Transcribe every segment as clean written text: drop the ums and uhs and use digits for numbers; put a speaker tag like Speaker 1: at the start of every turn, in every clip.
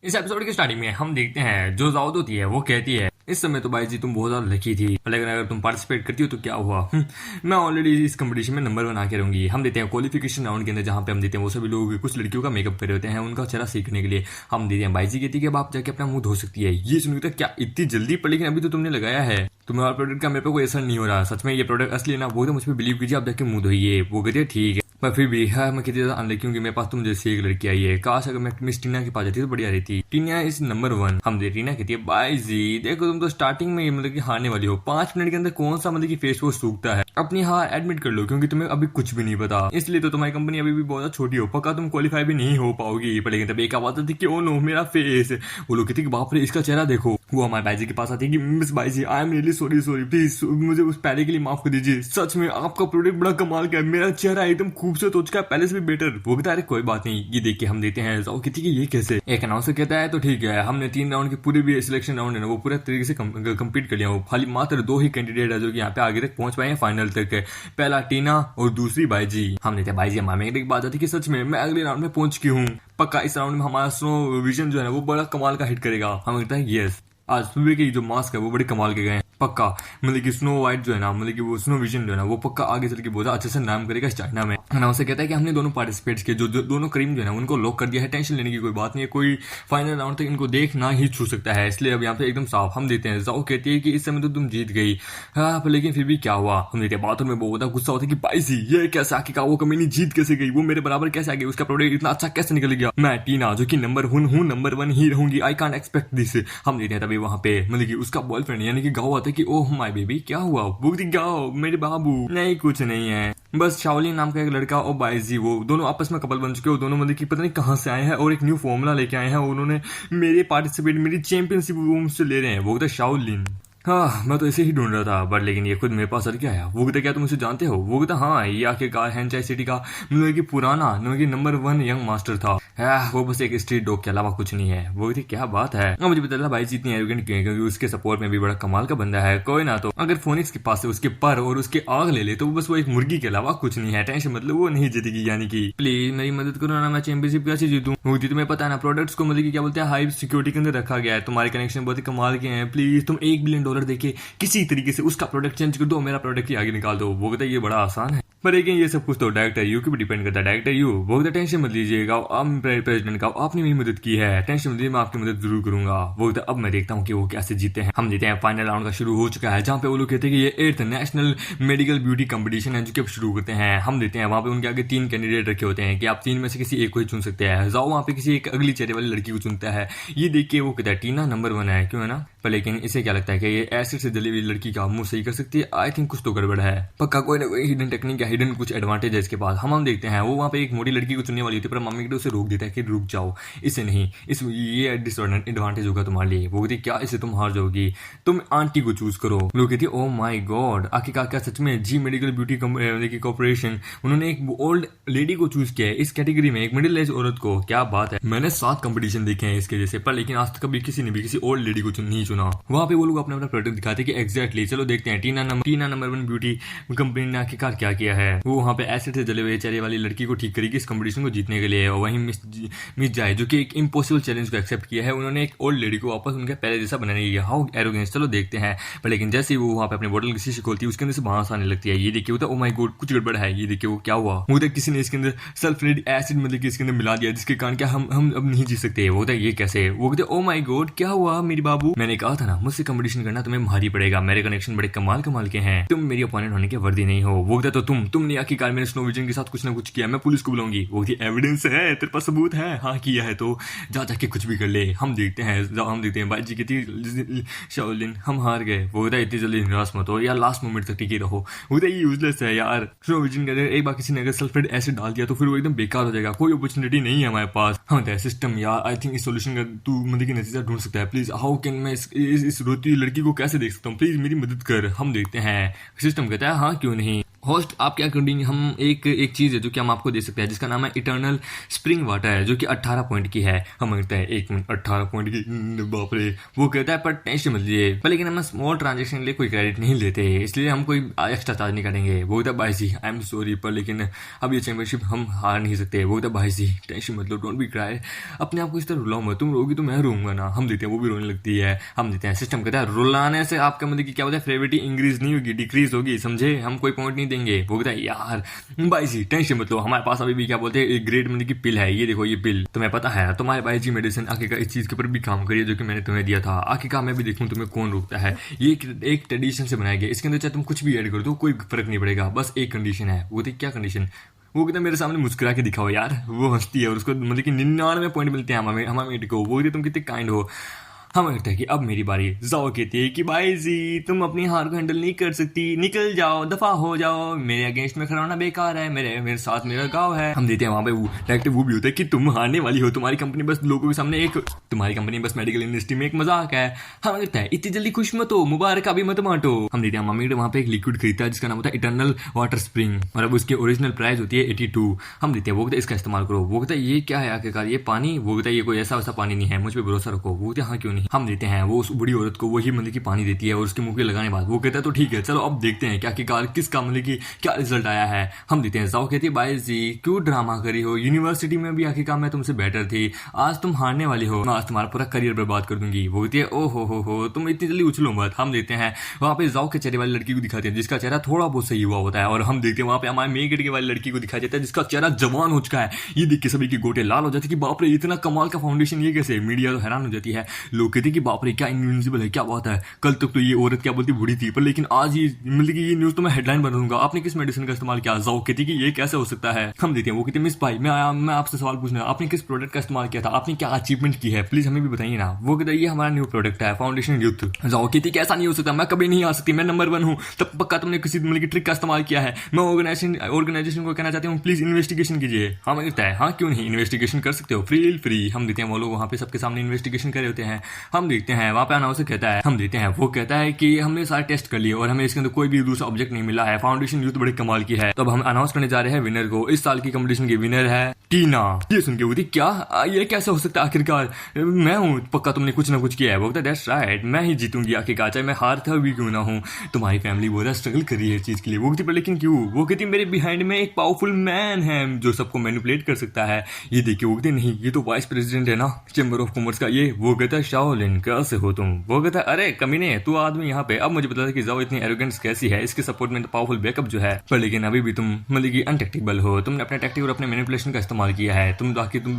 Speaker 1: इस एपिसोड की स्टार्टिंग में हम देखते हैं जो जाओद होती है वो कहती है इस समय तो भाई जी तुम बहुत ज्यादा लकी थी, लेकिन अगर तुम पार्टिसिपेट करती हो तो क्या हुआ। मैं ऑलरेडी इस कंपटीशन में नंबर 1 आके रहूंगी। हम देते हैं क्वालिफिकेशन राउंड के अंदर जहां पे हम देते हैं वो सभी लोग कुछ लड़कियों का मेकअप कर रहे होते हैं उनका चेहरा सीखने के लिए। हम देते हैं भाई जी कहती है कि अब आप जाके अपना मुंह धो सकती है। ये सुनकर क्या इतनी जल्दी, पर लेकिन अभी तो तुमने लगाया है, तुम्हारा प्रोडक्ट का मेरे पे कोई असर नहीं हो रहा, सच में ये प्रोडक्ट असली है ना, वो तो मुझ पर बिलीव कीजिए, आप जाके मुंह धोइए। वो कहती है ठीक है, पर फिर भी हाँ मैं कितनी ज्यादा अनलकी हूँ कि मेरे पास तुम जैसी एक लड़की आई है। काश अगर मैं मिस टीना के पास जाती तो बढ़िया रहती। टीना इज नंबर 1। हम दे टीना कहती है बाई जी देखो तुम तो स्टार्टिंग में मतलब कि हारने वाली हो। 5 मिनट के अंदर कौन सा मतलब कि फेस वॉश सूखता है, अपनी हार एडमिट कर लो क्योंकि तुम्हें अभी कुछ भी नहीं पता, इसलिए तो तुम्हारी कंपनी अभी भी बहुत छोटी हो, पक्का तुम क्वालिफाई भी नहीं हो पाओगी। पर लेकिन तब एक आवाज आती कि ओ नो मेरा फेस। वो लोग कहते कि बाप रे इसका चेहरा देखो। वो हमारे बाई जी के पास आती है कि मिस बाई जी I am really sorry please मुझे उस पहले के लिए माफ कर दीजिए, सच में आपका प्रोडक्ट बड़ा कमाल का है, मेरा चेहरा एकदम खूबसूरत हो चुका है पहले से भी बेटर। वो कहता है कोई बात नहीं। ये देख के हम देते हैं जाओ कहती कि ये कैसे। एक अनाउंसर कहता है तो ठीक है, हमने 3 राउंड के पूरे भी सिलेक्शन राउंड है ना वो पूरे तरीके से कंप्लीट कर लिया। वो खाली मात्र 2 ही कैंडिडेट है जो कि यहाँ पे आगे तक पहुंच पाए हैं फाइनल तक। पहला टीना और दूसरी बाई जी। हम देते हैं बाई जी हमारे एक बात आती कि सच में मैं अगले राउंड में पहुंच चुकी हूँ, पक्का इस राउंड में हमारा स्नो विजन जो है ना वो बड़ा कमाल का हिट करेगा। हम कहते हैं यस, आज सुबह के जो मास्क है वो बड़े कमाल के गए हैं, पक्का मतलब कि स्नो वाइट जो है ना मतलब कि वो स्नो विजन जो है ना वो पक्का आगे चल के बहुत अच्छे से नाम करेगा चाइना में। ना उसे कहता है कि हमने दोनों पार्टिसिपेट्स के जो दोनों क्रीम जो है ना उनको लॉक कर दिया है, टेंशन लेने की कोई बात नहीं है, कोई फाइनल राउंड तक इनको देख ना ही छू सकता है, इसलिए अब यहाँ पे एकदम साफ। हम देते हैं जाओ कहती है कि इस समय तो तुम जीत गई। हाँ पर लेकिन फिर भी क्या हुआ। हम देते हैं बाथरूम में बहुत गुस्सा होता है कि भाई जी ये कैसे आके का वो कमीनी जीत कैसे गई, वो मेरे बराबर कैसे आ गई, उसका प्रोडक्ट इतना अच्छा कैसे निकल गया, मैं टीना जो कि नंबर 1 हूँ नंबर 1 ही रहूंगी, आई कांट एक्सपेक्ट दिस। हम देते हैं तभी वहां पे मतलब कि उसका बॉयफ्रेंड यानी कि गाओ आता है कि ओह माय बेबी क्या हुआ। बुक गाओ मेरे बाबू नहीं कुछ नहीं है, बस शाओलिन नाम का एक लड़का और बाइजी वो दोनों आपस में कपल बन चुके हो, दोनों मतलब कि पता नहीं कहां से आए हैं और एक न्यू फॉर्मूला लेके आए हैं, उन्होंने मेरे पार्टिसिपेट मेरी चैंपियनशिप वो मुझसे ले रहे हैं। वो कहता शाओलिन हाँ मैं तो ऐसे ही ढूंढ रहा था, बट लेकिन ये खुद मेरे पास सर क्या आया। वो कहता क्या तुम उसे जानते हो। वो कहता हाँ ये आखिरकार हैंचाई सिटी का मतलब कि पुराना मतलब कि नंबर 1 यंग मास्टर था। वो बस एक स्ट्रीट डॉग के अलावा कुछ नहीं है। वो कहती क्या बात है। मुझे पता चला भाई जी इतनी एरोगेंट क्यों है, क्योंकि उसके सपोर्ट में भी बड़ा कमाल का बंदा है। कोई ना तो अगर फोनिक्स के पास से उसके पर और उसके आग ले ले तो बस वो एक मुर्गी के अलावा कुछ नहीं है, टेंशन मतलब वो नहीं जीतेगी। यानी कि प्लीज मेरी मदद करो ना, मैं चैंपियनशिप कैसे जीतूं। तुम्हें पता है ना प्रोडक्ट्स को मतलब कि क्या बोलते हैं हाई सिक्योरिटी के अंदर रखा गया है, तुम्हारे कनेक्शन बहुत ही कमाल के हैं, प्लीज तुम $1 बिलियन देके किसी तरीके से उसका प्रोडक्ट चेंज कर दो, मेरा प्रोडक्ट ही आगे निकाल दो। वो कहता है ये बड़ा आसान है, पर लेकिन ये सब कुछ तो डायरेक्टर यू के भी डिपेंड करता है। डायरेक्टर यू वो कहता टेंशन मत लीजिएगा, आप प्रेसिडेंट का आपने मेरी मदद की है, टेंशन मत लीजिए मैं आपकी मदद जरूर करूंगा। वो कहता अब मैं देखता हूँ कि वो कैसे जीते हैं। हम देते हैं फाइनल राउंड का शुरू हो चुका है जहाँ पे वो लोग कहते हैं कि ये 8th national medical beauty competition है जो कि अब शुरू करते हैं। हम देते हैं वहां पे उनके आगे 3 कैंडिडेट रखे होते हैं कि आप 3 में से किसी एक को ही चुन सकते हैं। जाओ वहां पे किसी एक अगली चेहरे वाली लड़की को चुनता है। ये देख के वो कहता है टीना नंबर 1 है क्यों है ना, पर लेकिन इसे क्या लगता है कि ये एसिड से जली हुई लड़की का मुंह सही कर सकती है। आई थिंक कुछ तो गड़बड़ है, पक्का कोई ना कोई हिडन टेक्निक या हिडन कुछ एडवांटेज है इसके पास। हम देखते हैं वो वहां पे एक मोटी लड़की को चुनने वाली होती है पर मम्मी उसे रोक देता है कि रुक जाओ इसे नहीं, इस ये डिसएडवांटेज होगा तुम्हारे लिए। वो कहती क्या इससे तुम हार जाओगी, तुम आंटी को चूज करो। लोग कहती है ओ माय गॉड आखिरकार क्या सच में जी मेडिकल ब्यूटी कॉर्पोरेशन उन्होंने एक ओल्ड लेडी को चूज किया है इस कैटेगरी में, एक मिडिल एज औरत को। क्या बात है, मैंने 7 कंपटीशन देखे हैं इसके जैसे, पर लेकिन आज तक कभी किसी ने भी किसी ओल्ड लेडी को नहीं चुना। वहां पे वो लोग अपना अपना प्रोडक्ट दिखाते कि एग्जैक्टली चलो देखते हैं टीना नंबर 1 ब्यूटी कंपनी ने आखिरकार क्या किया है। वो वहां पे एसिड से जले हुए चेहरे वाली लड़की को ठीक करेगी इस कंपटीशन को जीतने के लिए। और वहीं मिस जाए जो कि एक इम्पॉसिबल चैलेंज को एक्सेप्ट किया है, उन्होंने एक ओल्ड लेडी को वापस उनके पहले जैसा बनाने की। हाउ एरोगेंस, चलो देखते हैं। पर लेकिन जैसे ही वो वहां पे अपनी बोतल की शीशी खोलती है उसके अंदर से बांस आने लगती है। ये देखिए वो ओ माय गॉड कुछ गड़बड़ है। ये देखिए वो क्या हुआ, वो किसी ने इसके अंदर सल्फ्यूरिक एसिड मतलब कि इसके अंदर मिला दिया जिसके कारण क्या हम अब नहीं जी सकते। वो ये कैसे, वो कहते ओ माय गॉड क्या हुआ मेरी बाबू, मैंने कहा था ना मुझसे कंपटीशन करना तुम्हें भारी पड़ेगा, मेरे कनेक्शन बड़े कमाल के हैं, तुम मेरी अपोनेंट होने के वर्दी नहीं हो। वो कहता तो तुमने आखिरकार मेरे स्नो विजन के साथ कुछ ना कुछ किया, मैं पुलिस को बुलाऊंगी। वो एविडेंस है तेरे पास, सबूत है, हाँ किया है तो जा जाके कुछ भी कर ले। हम देखते हैं बाजी की थी शाओलिन हम हार गए। वो कहता इतनी जल्दी निराश मत हो यार, लास्ट मोमेंट तक टिके रहो। वो ये यूजलेस है यार, स्नो विजन के अंदर एक बार किसी ने अगर सल्फेट एसिड डाल दिया तो फिर वो एकदम बेकार हो जाएगा, कोई अपॉर्चुनिटी नहीं है हमारे पास। हाँ सिस्टम यार आई थिंक इस सोल्यूशन का तू मतलब की नतीजा ढूंढ सकता है, प्लीज हाउ कैन मैं इस रोती लड़की को कैसे देख सकता हूँ, प्लीज मेरी मदद कर। हम देखते हैं सिस्टम कहता है हाँ क्यों नहीं, होस्ट आप क्या करेंगे, हम एक एक चीज़ है जो कि हम आपको दे सकते हैं जिसका नाम है इटर्नल स्प्रिंग वाटर है, जो कि 18 पॉइंट की है। हम कहते हैं 1 मिनट 18 पॉइंट की, बाप रे। वो कहता है पर टेंशन मत लीजिए, पर लेकिन हम स्मॉल ट्रांजेक्शन के लिए कोई क्रेडिट नहीं लेते, इसलिए हम कोई एक्स्ट्रा चार्ज नहीं करेंगे। वो कहता है भाई जी आई एम सॉरी, पर लेकिन अब ये चैंपियनशिप हम हार नहीं सकते। वो कहता है भाई जी टेंशन मत लो, डोंट बी क्राई, अपने आप को इस तरह रुलाओ मत, तुम रोगी तो मैं रोऊंगा ना। हम देते हैं, वो भी रोने लगती है। हम देते हैं, सिस्टम कहता है रुलाने से आपका मतलब कि क्या होता है, फेवरेटी इंक्रीज नहीं होगी, डिक्रीज होगी, समझे, हम कोई पॉइंट नहीं देंगे। वो कहता है यार भाई जी टेंशन मत लो, हमारे पास अभी भी क्या बोलते हैं एक ग्रेट मतलब की पिल है, ये देखो ये पिल तुम्हें पता है, तुम्हारे भाई जी मेडिसिन आखिरकार इस चीज के ऊपर भी काम करिए जो कि मैंने तुम्हें दिया था। आखिरकार मैं भी देखूं तुम्हें कौन रोकता है। ये एक ट्रेडिशन से बनाया गया, इसके अंदर चाहे तुम कुछ भी ऐड कर दो कोई फर्क नहीं पड़ेगा, बस एक कंडीशन है। वो थी क्या कंडीशन, वो कहता मेरे सामने मुस्कुरा के दिखाओ यार। वो हंसती है और उसको मतलब कि 99 पॉइंट मिलते हैं हमारे को। वो कहती तुम कितने काइंड हो। हमें लगता है कि अब मेरी बारी। जाओ कहती है कि भाई जी तुम अपनी हार को हैंडल नहीं कर सकती, निकल जाओ, दफा हो जाओ, मेरे अगेंस्ट में खड़ा होना बेकार है, मेरे साथ मेरा गाँव है। हम देते हैं वहां पे वो डायरेक्टर वो भी होता है कि तुम हारने वाली हो, तुम्हारी कंपनी बस लोगों के सामने एक, तुम्हारी कंपनी बस मेडिकल इंडस्ट्री में एक मजाक है। हमें लगता है इतनी जल्दी खुश मत हो, मुबारक अभी मत बांटो। हम देते हैं मम्मी वहां पे एक लिक्विड खरीदता है जिसका नाम होता है इटर्नल वाटर स्प्रिंग, और अब उसकी ओरिजिनल प्राइस होती है 82। हम देते हैं, वो कहते हैं इसका इस्तेमाल करो। वो कहता है ये क्या है आखिरकार, ये पानी। वो कहता है ये कोई ऐसा वैसा पानी नहीं है, मुझ पर भरोसा रखो। वो कहते हैं हाँ क्यों नहीं। हम देते हैं, वो उस बूढ़ी औरत को वही मतलब की पानी देती है और उसके मुंह पे लगाने बाद वो कहता है तो ठीक है चलो अब देखते हैं कि आखिरकार किसका मतलब की क्या रिजल्ट आया है। हम देते हैं, जाओ कहती है बाई जी क्यों ड्रामा करी हो, यूनिवर्सिटी में भी आखिरकार मैं तुमसे बेटर थी, आज तुम हारने वाली हो, मैं आज तुम्हारा पूरा करियर बर्बाद कर दूंगी। वो कहती है ओ हो तुम इतनी जल्दी उछलो मत। हम देते हैं वहां पे जाओ के चेहरे वाली लड़की को दिखाते हैं जिसका चेहरा थोड़ा बहुत सही हुआ होता है, और हम देखते हैं वहां पे हमारे मेन गेट वाली लड़की को दिखाया जाता है जिसका चेहरा जवान हो चुका है। ये देख के सभी के गोटे लाल हो जाते कि बाप रे इतना कमाल का फाउंडेशन, ये कैसे। मीडिया तो हैरान हो जाती है, लोग कहते कि बाप रे क्या इनविजिबल है, क्या बात है। कल तक तो ये औरत क्या बोलती बूढ़ी थी, पर लेकिन आज ये मतलब कि ये न्यूज तो मैं हेडलाइन बना दूंगा, आपने किस मेडिसिन का इस्तेमाल किया। जाओ कहती कि ये कैसे हो सकता है। हम देते हैं, वो कहते मिस भाई मैं आपसे सवाल पूछना, आपने किस प्रोडक्ट का इस्तेमाल किया था, आपने क्या अचीवमेंट की है, प्लीज हमें भी बताइए ना। वो कहता है ये हमारा न्यू प्रोडक्ट है फाउंडेशन यूथ। जाओ कहती कैसा नहीं हो सकता, मैं कभी नहीं आ सकती, मैं नंबर 1 हूँ, तब पक्का तुमने किसी मतलब की ट्रिक का इस्तेमाल किया है। मैं ऑर्गेनाइजेशन को कहना चाहती हूँ प्लीज इन्वेस्टिगेशन कीजिए। हमें कहता है हाँ क्यों नहीं, इन्वेस्टिगेशन कर सकते हो फ्री। हम देते हैं, वो लोग वहाँ पे सबके सामने इन्वेस्टिगेशन कर रहे होते हैं। हम देखते हैं वहाँ पे अनाउंसर कहता है, हम देते हैं, वो कहता है कि हमने सारे टेस्ट कर लिए और हमें इसके अंदर कोई भी दूसरा ऑब्जेक्ट नहीं मिला है, फाउंडेशन यूथ बड़े कमाल की है। तो अब हम अनाउंस करने जा रहे हैं विनर को। इस साल की कंपटीशन की विनर है टीना। ये सुन के वो थी क्या, ये कैसे हो सकता है, आखिरकार मैं हूँ, पक्का तुमने कुछ ना कुछ किया है। वो कहता है दैट्स राइट, मैं ही जीतूंगी आखिरकार, चाहे मैं हारता भी क्यों ना हूँ। तुम्हारी फैमिली बहुत स्ट्रगल कर रही है इस चीज के लिए। वो कहती पर लेकिन क्यों। वो कहती मेरे बिहाइंड में एक पावरफुल मैन है जो सबको मैनिपुलेट कर सकता है। ये देखिए, वो कहते नहीं ये तो वाइस प्रेसिडेंट है ना चैम्बर ऑफ कॉमर्स का ये। वो कहता है शाओलिन कैसे हो तुम। वो कहता है अरे कमीने तू आदमी यहाँ पे। अब मुझे पता था कि जाओ इतनी एरोगेंस कैसी है, इसके सपोर्ट में तो पावरफुल बैकअप जो है, पर लेकिन अभी भी तुम मतलब कि अनटेक्टिबल हो, तुमने अपने टैक्टिक और अपने मैनिपुलेशन का इस्तेमाल किया है। तुम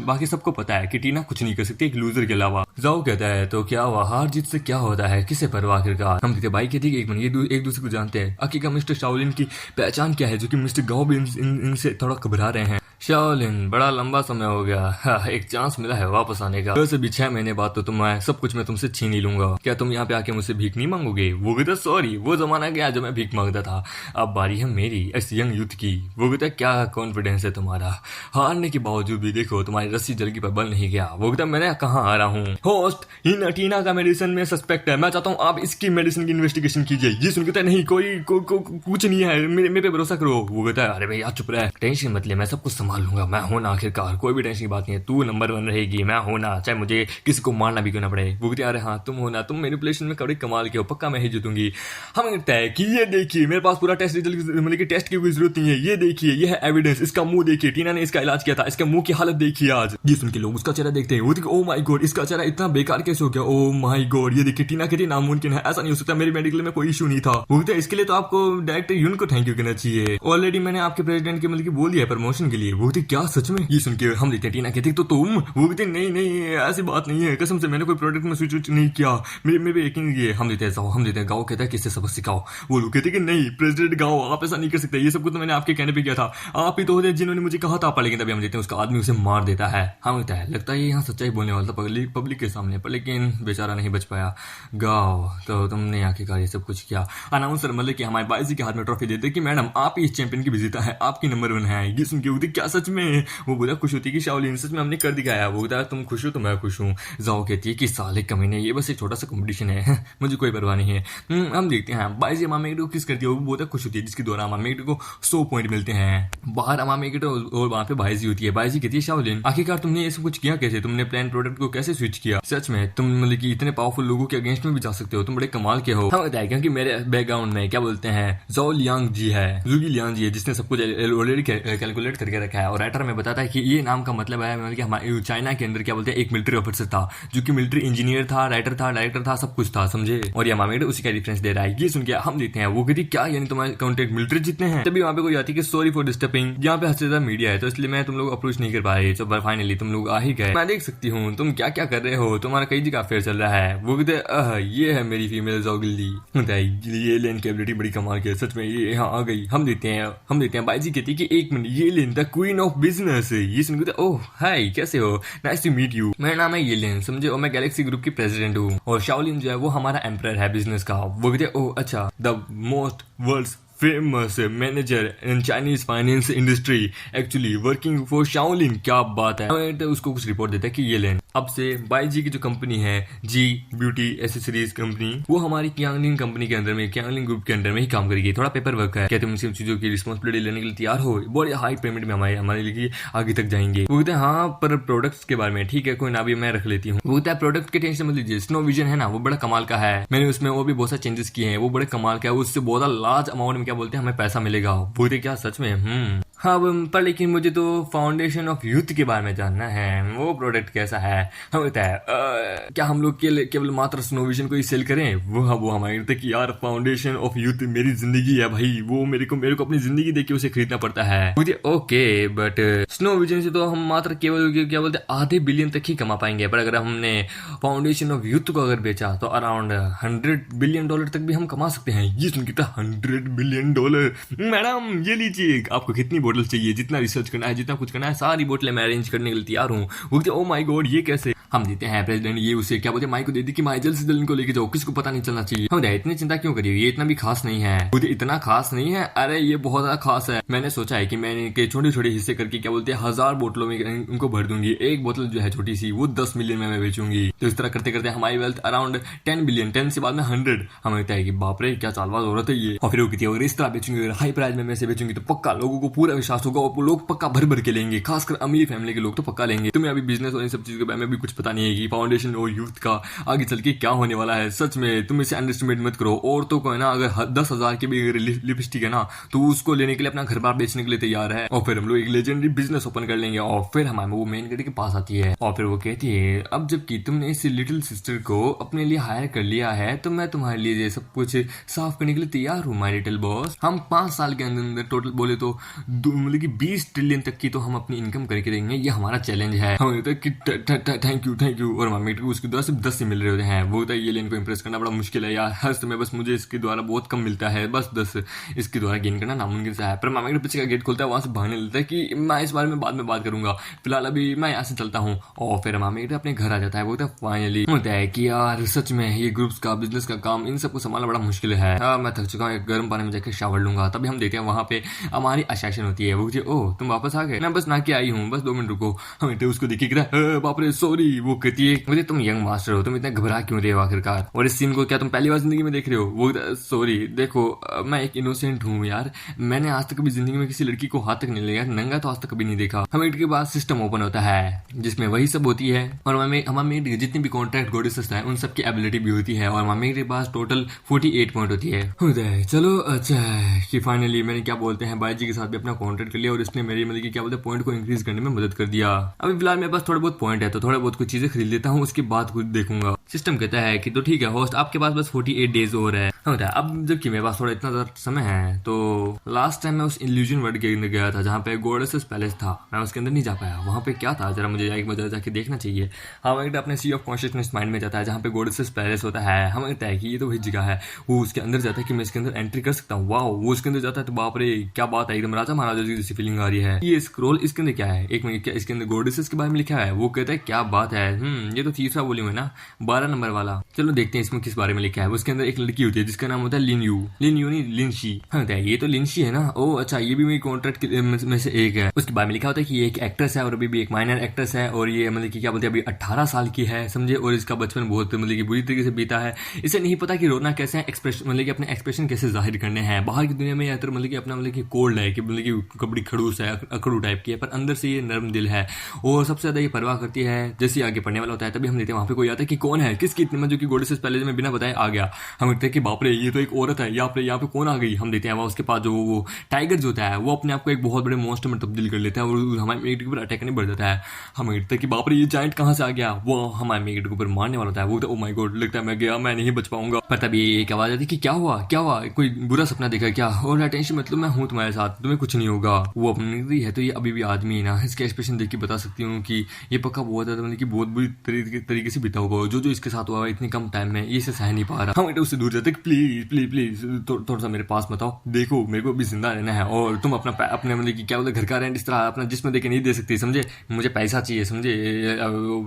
Speaker 1: बाकी सबको पता है कि टीना कुछ नहीं कर सकती एक लूजर के अलावा। जाओ कहता है तो क्या हुआ, हार जीत से क्या होता है, किसे परवाह आखिरकार। हम कहते भाई कहती एक मिनट ये एक दूसरे को जानते हैं, आखिरकार मिस्टर शाओलिन की पहचान क्या है जो कि मिस्टर गाओ भी इनसे थोड़ा घबरा रहे हैं। शाओलिन बड़ा लंबा समय हो गया, एक चांस मिला है वापस आने का, वैसे भी 6 महीने बाद तो तुम सब कुछ मैं तुमसे छीन ही लूंगा, क्या तुम यहाँ पे आके मुझसे भीख नहीं मांगोगे। वो कहता सॉरी वो जमाना गया जब मैं भीख मांगता था, अब बारी है मेरी इस यंग यूथ की। वो कहता क्या कॉन्फिडेंस है तुम्हारा, हारने के बावजूद भी देखो तुम्हारी रस्सी जल्दी पर बल नहीं गया। वो कहता मैंने कहाँ हारा हूँ। होस्ट टीना का मेडिसिन में सस्पेक्ट है, मैं चाहता हूँ आप इसकी मेडिसिन की इन्वेस्टिगेशन कीजिए। ये सुन कहता नहीं कोई कुछ नहीं है, मेरे पे भरोसा करो। वो कहता है अरे भैया चुप रहे, टेंशन मत ले, मैं सब कुछ संभाल लूंगा, मैं हूं ना आखिरकार, कोई भी टेंशन की बात नहीं है, तू नंबर 1 रहेगी, मैं हूं ना, चाहे मुझे किसी को मारना भी क्यों ना पड़े। वो कहते अरे हाँ तुम हो ना, तुम मैनिपुलेशन में कबड्डी कमाल के हो, पक्का मैं ही जीतूंगी। हमें लगता है कि ये देखिए मेरे पास पूरा टेस्ट रिजल्ट मतलब कि टेस्ट की कोई जरूरत नहीं है, ये देखिए ये है एविडेंस, इसका मुंह देखिए, टीना ने इसका इलाज किया था, इसके मुंह की हालत देखिए आज। ये सुन के लोग उसका चेहरा देखते हैं, वो देखिए ओ माय गॉड इसका चेहरा इतना बेकार कैसे हो गया, ओ माय गॉड। ये देखिए टीना कहती नामुमकिन है, ऐसा नहीं हो सकता, मेरी मेडिकल में कोई इशू नहीं था। वो कहते इसके लिए तो आपको डायरेक्टर यून को थैंक यू कहना चाहिए, ऑलरेडी मैंने आपके प्रेसिडेंट के मतलब कि बोल दिया है प्रमोशन के लिए। वो कहते क्या सच में। ये सुन के हम देखते टीना कहती तो तुम। वो कहते नहीं ऐसी बात नहीं है, कसम से मैंने कोई प्रोडक्ट में स्विच नहीं किया, मेरे पे यकीन नहीं है। हम देते हैं गाओ कहता है किससे सबक सिखाओ। वो लोग कहते कि नहीं प्रेसिडेंट गाओ आप ऐसा नहीं कर सकते, ये सब कुछ तो मैंने आपके कहने पे किया था, आप ही तो होते जिन्होंने मुझे कहा था, लेकिन तभी हम देते हैं उसका आदमी उसे मार देता है। हम कहता है लगता है यहाँ सच्चाई बोलने वाला था पब्लिक के सामने, पर लेकिन बेचारा नहीं बच पाया। गाओ तो तुमने आखिरकार ये सब कुछ किया। अनाउंसर मतलब कि हमारे बाईजी के हाथ में ट्रॉफी देते कि मैडम आप ही इस चैंपियन की विजेता है, आपकी नंबर 1 है। ये सुन के क्या सच में? वो बोला खुश होती कि शाओलिन सच में हमने कर दिखाया। वो बोला तुम खुश हो तो मैं खुश हूँ। जाओ कहती है कि साले कमीने, ये बस एक छोटा सा कंपटीशन है, मुझे कोई परवाह नहीं है। हम देखते हैं बाईजी अमामेगडो किस करती है, वो बहुत खुश होती है, जिसके द्वारा अमामेगडो को 100 पॉइंट मिलते हैं। बाहर अमामेगडो और वहाँ पे बाईजी होती है। बाईजी कहती है शाओलिन आखिरकार तुमने ये सब कुछ किया कैसे, तुमने प्लान प्रोडक्ट को कैसे स्विच किया? सच में तुम मतलब कि इतने पावरफुल लोगों के अगेंस्ट में भी जा सकते हो, तुम बड़े कमाल के हो। हाँ बताया क्योंकि मेरे बैकग्राउंड में क्या बोलते हैं ज़ो लियांग जी है, जुगी लियांग जी है, जिसने सब कुछ ऑलरेडी कैलकुलेट करके रखा है। और राइटर में बताता है कि ये नाम का मतलब है मतलब कि हमारे चाइना के अंदर क्या बोलते हैं एक मिलिट्री ऑफिसर था, जो कि मिलिट्री इंजीनियर था, राइटर था, डायरेक्टर था, सब कुछ था, समझे। और ये अमामेगडो उसी का रेफरेंस दे रहा है। ये सुन के हम देखते हैं वो कहती क्या यानी तुम्हारे कॉन्टेक्ट मिलिट्री जितने हैं? तभी वहाँ पे कोई आती है कि सॉरी फॉर डिस्टर्बिंग, यहाँ पे हद से ज्यादा मीडिया है तो इसलिए मैं तुम लोग अप्रोच नहीं कर पा रही, तो फाइनली तुम लोग आ ही गए। मैं देख सकती हूँ तुम क्या क्या कर रहे हो, तुम्हारा कई जगह अफेयर चल रहा है। वो कहते ये है मेरी फीमेल जोगिल्ली, ये लेन की एबिलिटी बड़ी कमाल की है, सच में ये यहाँ आ गई। हम देते हैं बाईजी कहती कि एक मिनट, ये लेन द क्वीन ऑफ बिजनेस। ये सुन के ओह हाय कैसे हो, नाइस टू मीट यू, मेरा नाम है ये लेन, समझे, और मैं गैलेक्सी ग्रुप की प्रेसिडेंट हूँ, और शाओलिन जो है वो हमारा एम्परर है बिजनेस का। वो कहते ओह अच्छा, the most world's famous manager in Chinese finance industry actually working for Shaolin. क्या बात है। तो उसको कुछ रिपोर्ट देता है कि ये लेन अब से बाईजी की जो कंपनी है जी ब्यूटी एसेसरीज कंपनी, वो हमारी क्यांगलिंग कंपनी के अंदर में, क्यांगलिंग ग्रुप के अंदर में ही काम करेगी। थोड़ा पेपर वर्क है, क्या तुम इन चीजों की रिस्पॉन्सिबिलिटी लेने के लिए तैयार हो? बड़ी हाई पेमेंट में हमारे लिए आगे तक जाएंगे। वो कहते हैं हाँ पर प्रोडक्ट्स के बारे में ठीक है कोई ना, भी मैं रख लेती हूँ। वो कहता है प्रोडक्ट के टेंशन मत लीजिए, स्नो विजन है ना वो बड़ा कमाल का है, मैंने उसमें वो भी बहुत सारे चेंजेस किए हैं, वो बड़े कमाल का है, उससे बहुत लार्ज अमाउंट में क्या बोलते हैं हमें पैसा मिलेगा। वो क्या सच में? हाँ पर लेकिन मुझे तो फाउंडेशन ऑफ यूथ के बारे में जानना है, वो प्रोडक्ट कैसा है? हम कहता है क्या हम लोग केवल मात्र स्नोविजन को ही सेल करें? वो हमारे कहते कि यार फाउंडेशन ऑफ यूथ मेरी जिंदगी है भाई, वो मेरे को अपनी जिंदगी देके उसे खरीदना पड़ता है। मुझे ओके बट स्नोविजन से तो हम मात्र केवल क्या बोलते $500 बिलियन तक ही कमा पाएंगे, पर अगर हमने फाउंडेशन ऑफ यूथ को अगर बेचा तो अराउंड $100 बिलियन तक भी हम कमा सकते हैं। ये सुन के $100 बिलियन, मैडम ये लीजिए, आपको कितनी बोतल चाहिए, जितना रिसर्च करना है, जितना कुछ करना है, सारी बोतलें मैं अरेंज करने के लिए तैयार हूँ। वो कहते ओ माय गॉड ये कैसे? हम देते हैं प्रेसिडेंट ये उसे क्या बोलते हैं माइक को दे दी कि माई जल्द से जल्द इनको लेके जाओ, किसको पता नहीं चलना चाहिए। हम इतनी चिंता क्यों करिए, ये इतना भी खास नहीं है। मुझे इतना खास नहीं है, अरे ये बहुत ज्यादा खास है। मैंने सोचा है कि मैंने इनके छोटे छोटे हिस्से करके क्या बोलते हैं 1000 बोतलों में उनको भर दूंगी। एक बोतल जो है छोटी सी वो 10 मिलियन में मैं बेचूंगी। तो इस तरह करते करते हमारी वेल्थ अराउंड 10 बिलियन, 10 से बाद में 100। हमें लगता है कि बाप रे क्या चालबाज औरत है ये। और फिर वो कहती है अगर इस तरह बेचूंगी, अगर हाई प्राइस में मैं से बेचूंगी तो पक्का लोगों को पूरा विश्वास होगा और लोग पक्का भर भर के लेंगे, खासकर अमीर फैमिली के लोग तो पक्का लेंगे। तुम्हें अभी बिजनेस और इन सब चीजों के बारे में भी कुछ पता नहीं है कि फाउंडेशन और यूथ का आगे चल के क्या होने वाला है। सच में तुम इसे अंडरस्टिमेट मत करो। औरतों को है ना अगर 10,000 की भी लिपस्टिक है ना तो उसको लेने के लिए अपना घर बार बेचने के लिए तैयार है। और फिर हम लोग एक लेजेंडरी बिजनेस ओपन कर लेंगे। और फिर हमारे वो मेन गेट के पास आती है और फिर वो कहती है अब जबकि तुमने इस लिटिल सिस्टर को अपने लिए हायर कर लिया है तो मैं तुम्हारे लिए सब कुछ साफ करने के लिए तैयार हूँ माय लिटिल बॉस। हम 5 साल के अंदर टोटल बोले तो मतलब कि 20 ट्रिलियन तक की तो हम अपनी इनकम करके देंगे, ये हमारा चैलेंज है। हम थैंक यू। और मम्मी को उसके द्वारा सिर्फ 10 ही मिल रहे होते हैं। वो ये लेन को इंप्रेस करना बड़ा मुश्किल है यार, हर समय बस मुझे इसके द्वारा बहुत कम मिलता है, बस 10 इसके द्वारा गेन करना नामुमकिन सा है। पर मामा के पीछे का गेट खोलता है, वहां से भागने लगता है कि मैं इस बारे में बाद में बात करूंगा, फिलहाल अभी मैं यहाँ से चलता हूँ। और फिर मामा अपने घर आ जाता है। वो फाइनली होता है कि यार सच में ये ग्रुप्स का बिजनेस का काम इन सबको संभालना बड़ा मुश्किल है। मैं थक चुका हूँ, गर्म पानी में जाकर शावर लूंगा। तभी हम देखते हैं वहां पे हमारी असेशन होती है। वो ओह तुम वापस आ गए, मैं बस ना के आई हूँ, बस 2 मिनट रुको। हम उसको देखिए बाप रे सॉरी। वो कहती है मुझे तुम यंग मास्टर हो, तुम इतना घबरा क्यों रहे हो आखिरकार, और इस सीन को क्या तुम पहली बार जिंदगी में देख रहे हो? वो सॉरी देखो मैं एक इनोसेंट हूँ यार, मैंने आज तक कभी जिंदगी में किसी लड़की को हाथ तक नहीं लिया, नंगा तो आज तक कभी नहीं देखा। हमें के बाद सिस्टम ओपन होता है जिसमें वही सब होती है और हमें जितनी भी कॉन्ट्रैक्ट गोडेसेस है उन सबकी एबिलिटी भी होती है और मम्मी के पास टोटल 48 पॉइंट होती है। चलो अच्छा है कि फाइनली मैंने क्या बोलते हैं बाईजी के साथ भी अपना कॉन्ट्रैक्ट कर लिया और इसने मेरी मतलब क्या बोलते हैं पॉइंट को इंक्रीज करने में मदद कर दिया। अभी फिलहाल मेरे पास थोड़े बहुत पॉइंट है तो थोड़ा बहुत कुछ चीजें खरीद लेता हूँ, उसके बाद कुछ देखूंगा। सिस्टम कहता है कि तो ठीक है होस्ट आपके पास बस 48 डेज और है। होता है अब जबकि मेरे पास थोड़ा इतना ज्यादा समय है तो लास्ट टाइम मैं उस इल्यूजन वर्ल्ड के अंदर गया था जहाँ पे गोडेसेस पैलेस था, मैं उसके अंदर नहीं जा पाया। वहाँ पे क्या था जरा मुझे एक बार जाके देखना चाहिए। हम एक अपने सी ऑफ कॉन्शियसनेस माइंड में जाता है जहाँ पे गोडेसेस पैलेस होता है। हमें लगता है कि ये तो वही जगह है। वो उसके अंदर जाता है कि मैं इसके अंदर एंट्री कर सकता हूँ। वाह वो उसके अंदर जाता है तो बाप रे क्या बात है, एकदम राजा महाराजा जैसी फीलिंग आ रही है। ये स्क्रॉल इसके अंदर क्या है, एक मिनट क्या इसके अंदर गोडेसेस के बारे में लिखा है? वो कहता है क्या बात है, ये तो तीसरा वॉल्यूम है ना, 12 नंबर वाला। चलो देखते हैं इसमें किस बारे में लिखा है। उसके अंदर एक लड़की होती है जिसका नाम होता है लिन यू नहीं लिनशी। हाँ ये तो लिनशी है ना। ओ अच्छा, ये भी मेरी कॉन्ट्रैक्ट में से एक है। उसके बारे में लिखा होता है कि ये एक एक्ट्रेस है और अभी भी एक माइनर एक्ट्रेस है और ये मतलब कि क्या बोलते हैं अभी 18 साल की है, समझे। और इसका बचपन बहुत मतलब कि बुरी तरीके से बीता है। इसे नहीं पता कि रोना कैसे है, एक्सप्रेशन मतलब कि अपने एक्सप्रेशन कैसे जाहिर करने हैं बाहर की दुनिया में। या तो मतलब कि अपना मतलब कि कोल्ड है कि मतलब कि कबड्डी खड़ूस है, अकड़ू टाइप की है, पर अंदर से ये नर्म दिल है और सबसे ज्यादा ये परवाह करती है। जैसे आगे पढ़ने वाला होता है तभी हम देखते हैं वहां पे कोई आता है कि कौन है, किसकी इतनी जो कि गोडेसेस पहले में बिना बताए आ गया। हम देखते हैं कि बाप रे ये तो एक औरत है, यहाँ पे कौन आ गई। हम देखते हैं वहाँ उसके पास जो वो टाइगर जो होता है वो अपने आप को एक बहुत बड़े मॉन्स्टर में तब्दील कर लेता है और हमारे मेगेट के ऊपर अटैक करने बढ़ जाता है। हम देखते हैं कि बाप रे ये जायंट कहाँ से आ गया। वो हमारे मेगेट के ऊपर मारने वाला होता है। वो तो ओ माय गॉड, लगता है मैं गया, मैं नहीं बच पाऊंगा। पर तभी एक आवाज आती है कि क्या हुआ, कोई बुरा सपना देखा क्या। और टेंशन मतलब मैं हूँ तुम्हारे साथ, तुम्हें कुछ नहीं होगा। वो अपनी है तो ये अभी भी आदमी है ना। इसके एक्सप्रेशन देख के बता सकती हूँ कि ये पक्का बहुत ज्यादा मतलब कि बहुत बुरी तरीके से बीता होगा। जो इसके साथ हुआ इतनी कम टाइम में ये इसे सह नहीं पा रहा। हम उससे दूर जाते प्लीज प्लीज प्लीज थोड़ा सा मेरे पास मत आओ, देखो मेरे को भी जिंदा रहना है और तुम अपने मतलब कि क्या बोलते घर का रेंट इस तरह अपना जिस्म देके नहीं दे सकती, समझे। मुझे पैसा चाहिए, समझे।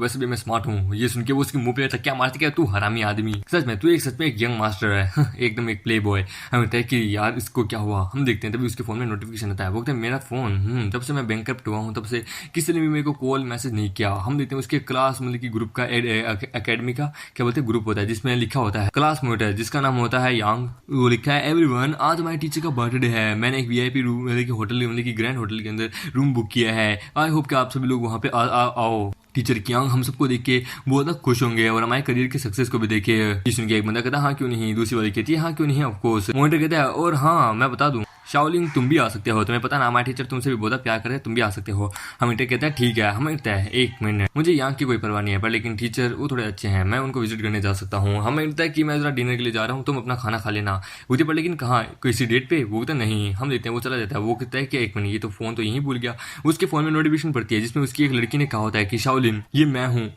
Speaker 1: वैसे भी मैं स्मार्ट हूँ। ये सुन के वो उसके मुंह पे क्या मारती, क्या तू हरामी आदमी, सच में तू सच में एक यंग मास्टर है एकदम एक प्ले बॉय। हमें कहते हैं कि यार इसको क्या हुआ। हम देखते हैं तभी उसके फोन में नोटिफिकेशन आता है। वो कहते हैं मेरा फोन तब से मैं बैंकरप्ट हुआ हूँ तब से किसी ने भी मेरे को कॉल मैसेज नहीं किया। हम देखते हैं उसके क्लास मतलब कि ग्रुप का एकेडमी का क्या बोलते हैं ग्रुप होता है जिसमें लिखा होता है क्लासमेट है जिसका नाम होता है यांग। वो लिखा है एवरीवन आज हमारे टीचर का बर्थडे है, मैंने एक वीआईपी रूम मतलब कि होटल मतलब कि ग्रैंड होटल के अंदर रूम बुक किया है। आई होप कि आप सभी लोग वहाँ पे आओ। टीचर कियांग हम सबको देख के बहुत ज्यादा खुश होंगे और हमारे करियर के सक्सेस को भी देखे। सुन के एक बंदा कहता है हाँ क्यों नहीं, दूसरी वाली कहती है हाँ क्यों नहीं ऑफ कोर्स। मॉनिटर कहता है और हाँ मैं बता दूं शाओलिंग तुम भी आ सकते हो, तुम्हें पता ना हमारे टीचर तुमसे भी बहुत प्यार करे, तुम भी आ सकते हो। हम कहता है ठीक है। हम कहता है एक मिनट, मुझे यहाँ की कोई परवाह नहीं है पर लेकिन टीचर वो थोड़े अच्छे हैं, मैं उनको विजिट करने जा सकता हूँ। हमें कहता है कि मैं जरा डिनर के लिए जा रहा हूँ, तुम अपना खाना खा लेना। बोलते पर लेकिन कहाँ, किसी डेट पे। वो कहता नहीं। हम देते हैं वो चला जाता है। वो कहता है कि एक मिनट ये तो फोन तो यहीं भूल गया। उसके फोन में नोटिफिकेशन पड़ती है जिसमें उसकी एक लड़की ने कहा होता है कि शाओलिन ये मैं हूँ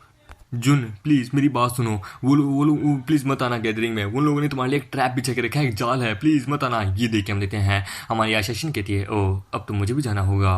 Speaker 1: जुन, प्लीज मेरी बात सुनो। वो लोग प्लीज मत आना गैदरिंग में, उन लोगों ने तुम्हारे लिए एक ट्रैप बिछा के रखा है, एक जाल है, प्लीज मत आना। ये देख के हम देते हैं हमारी आशाशन कहती है ओ अब तो मुझे भी जाना होगा।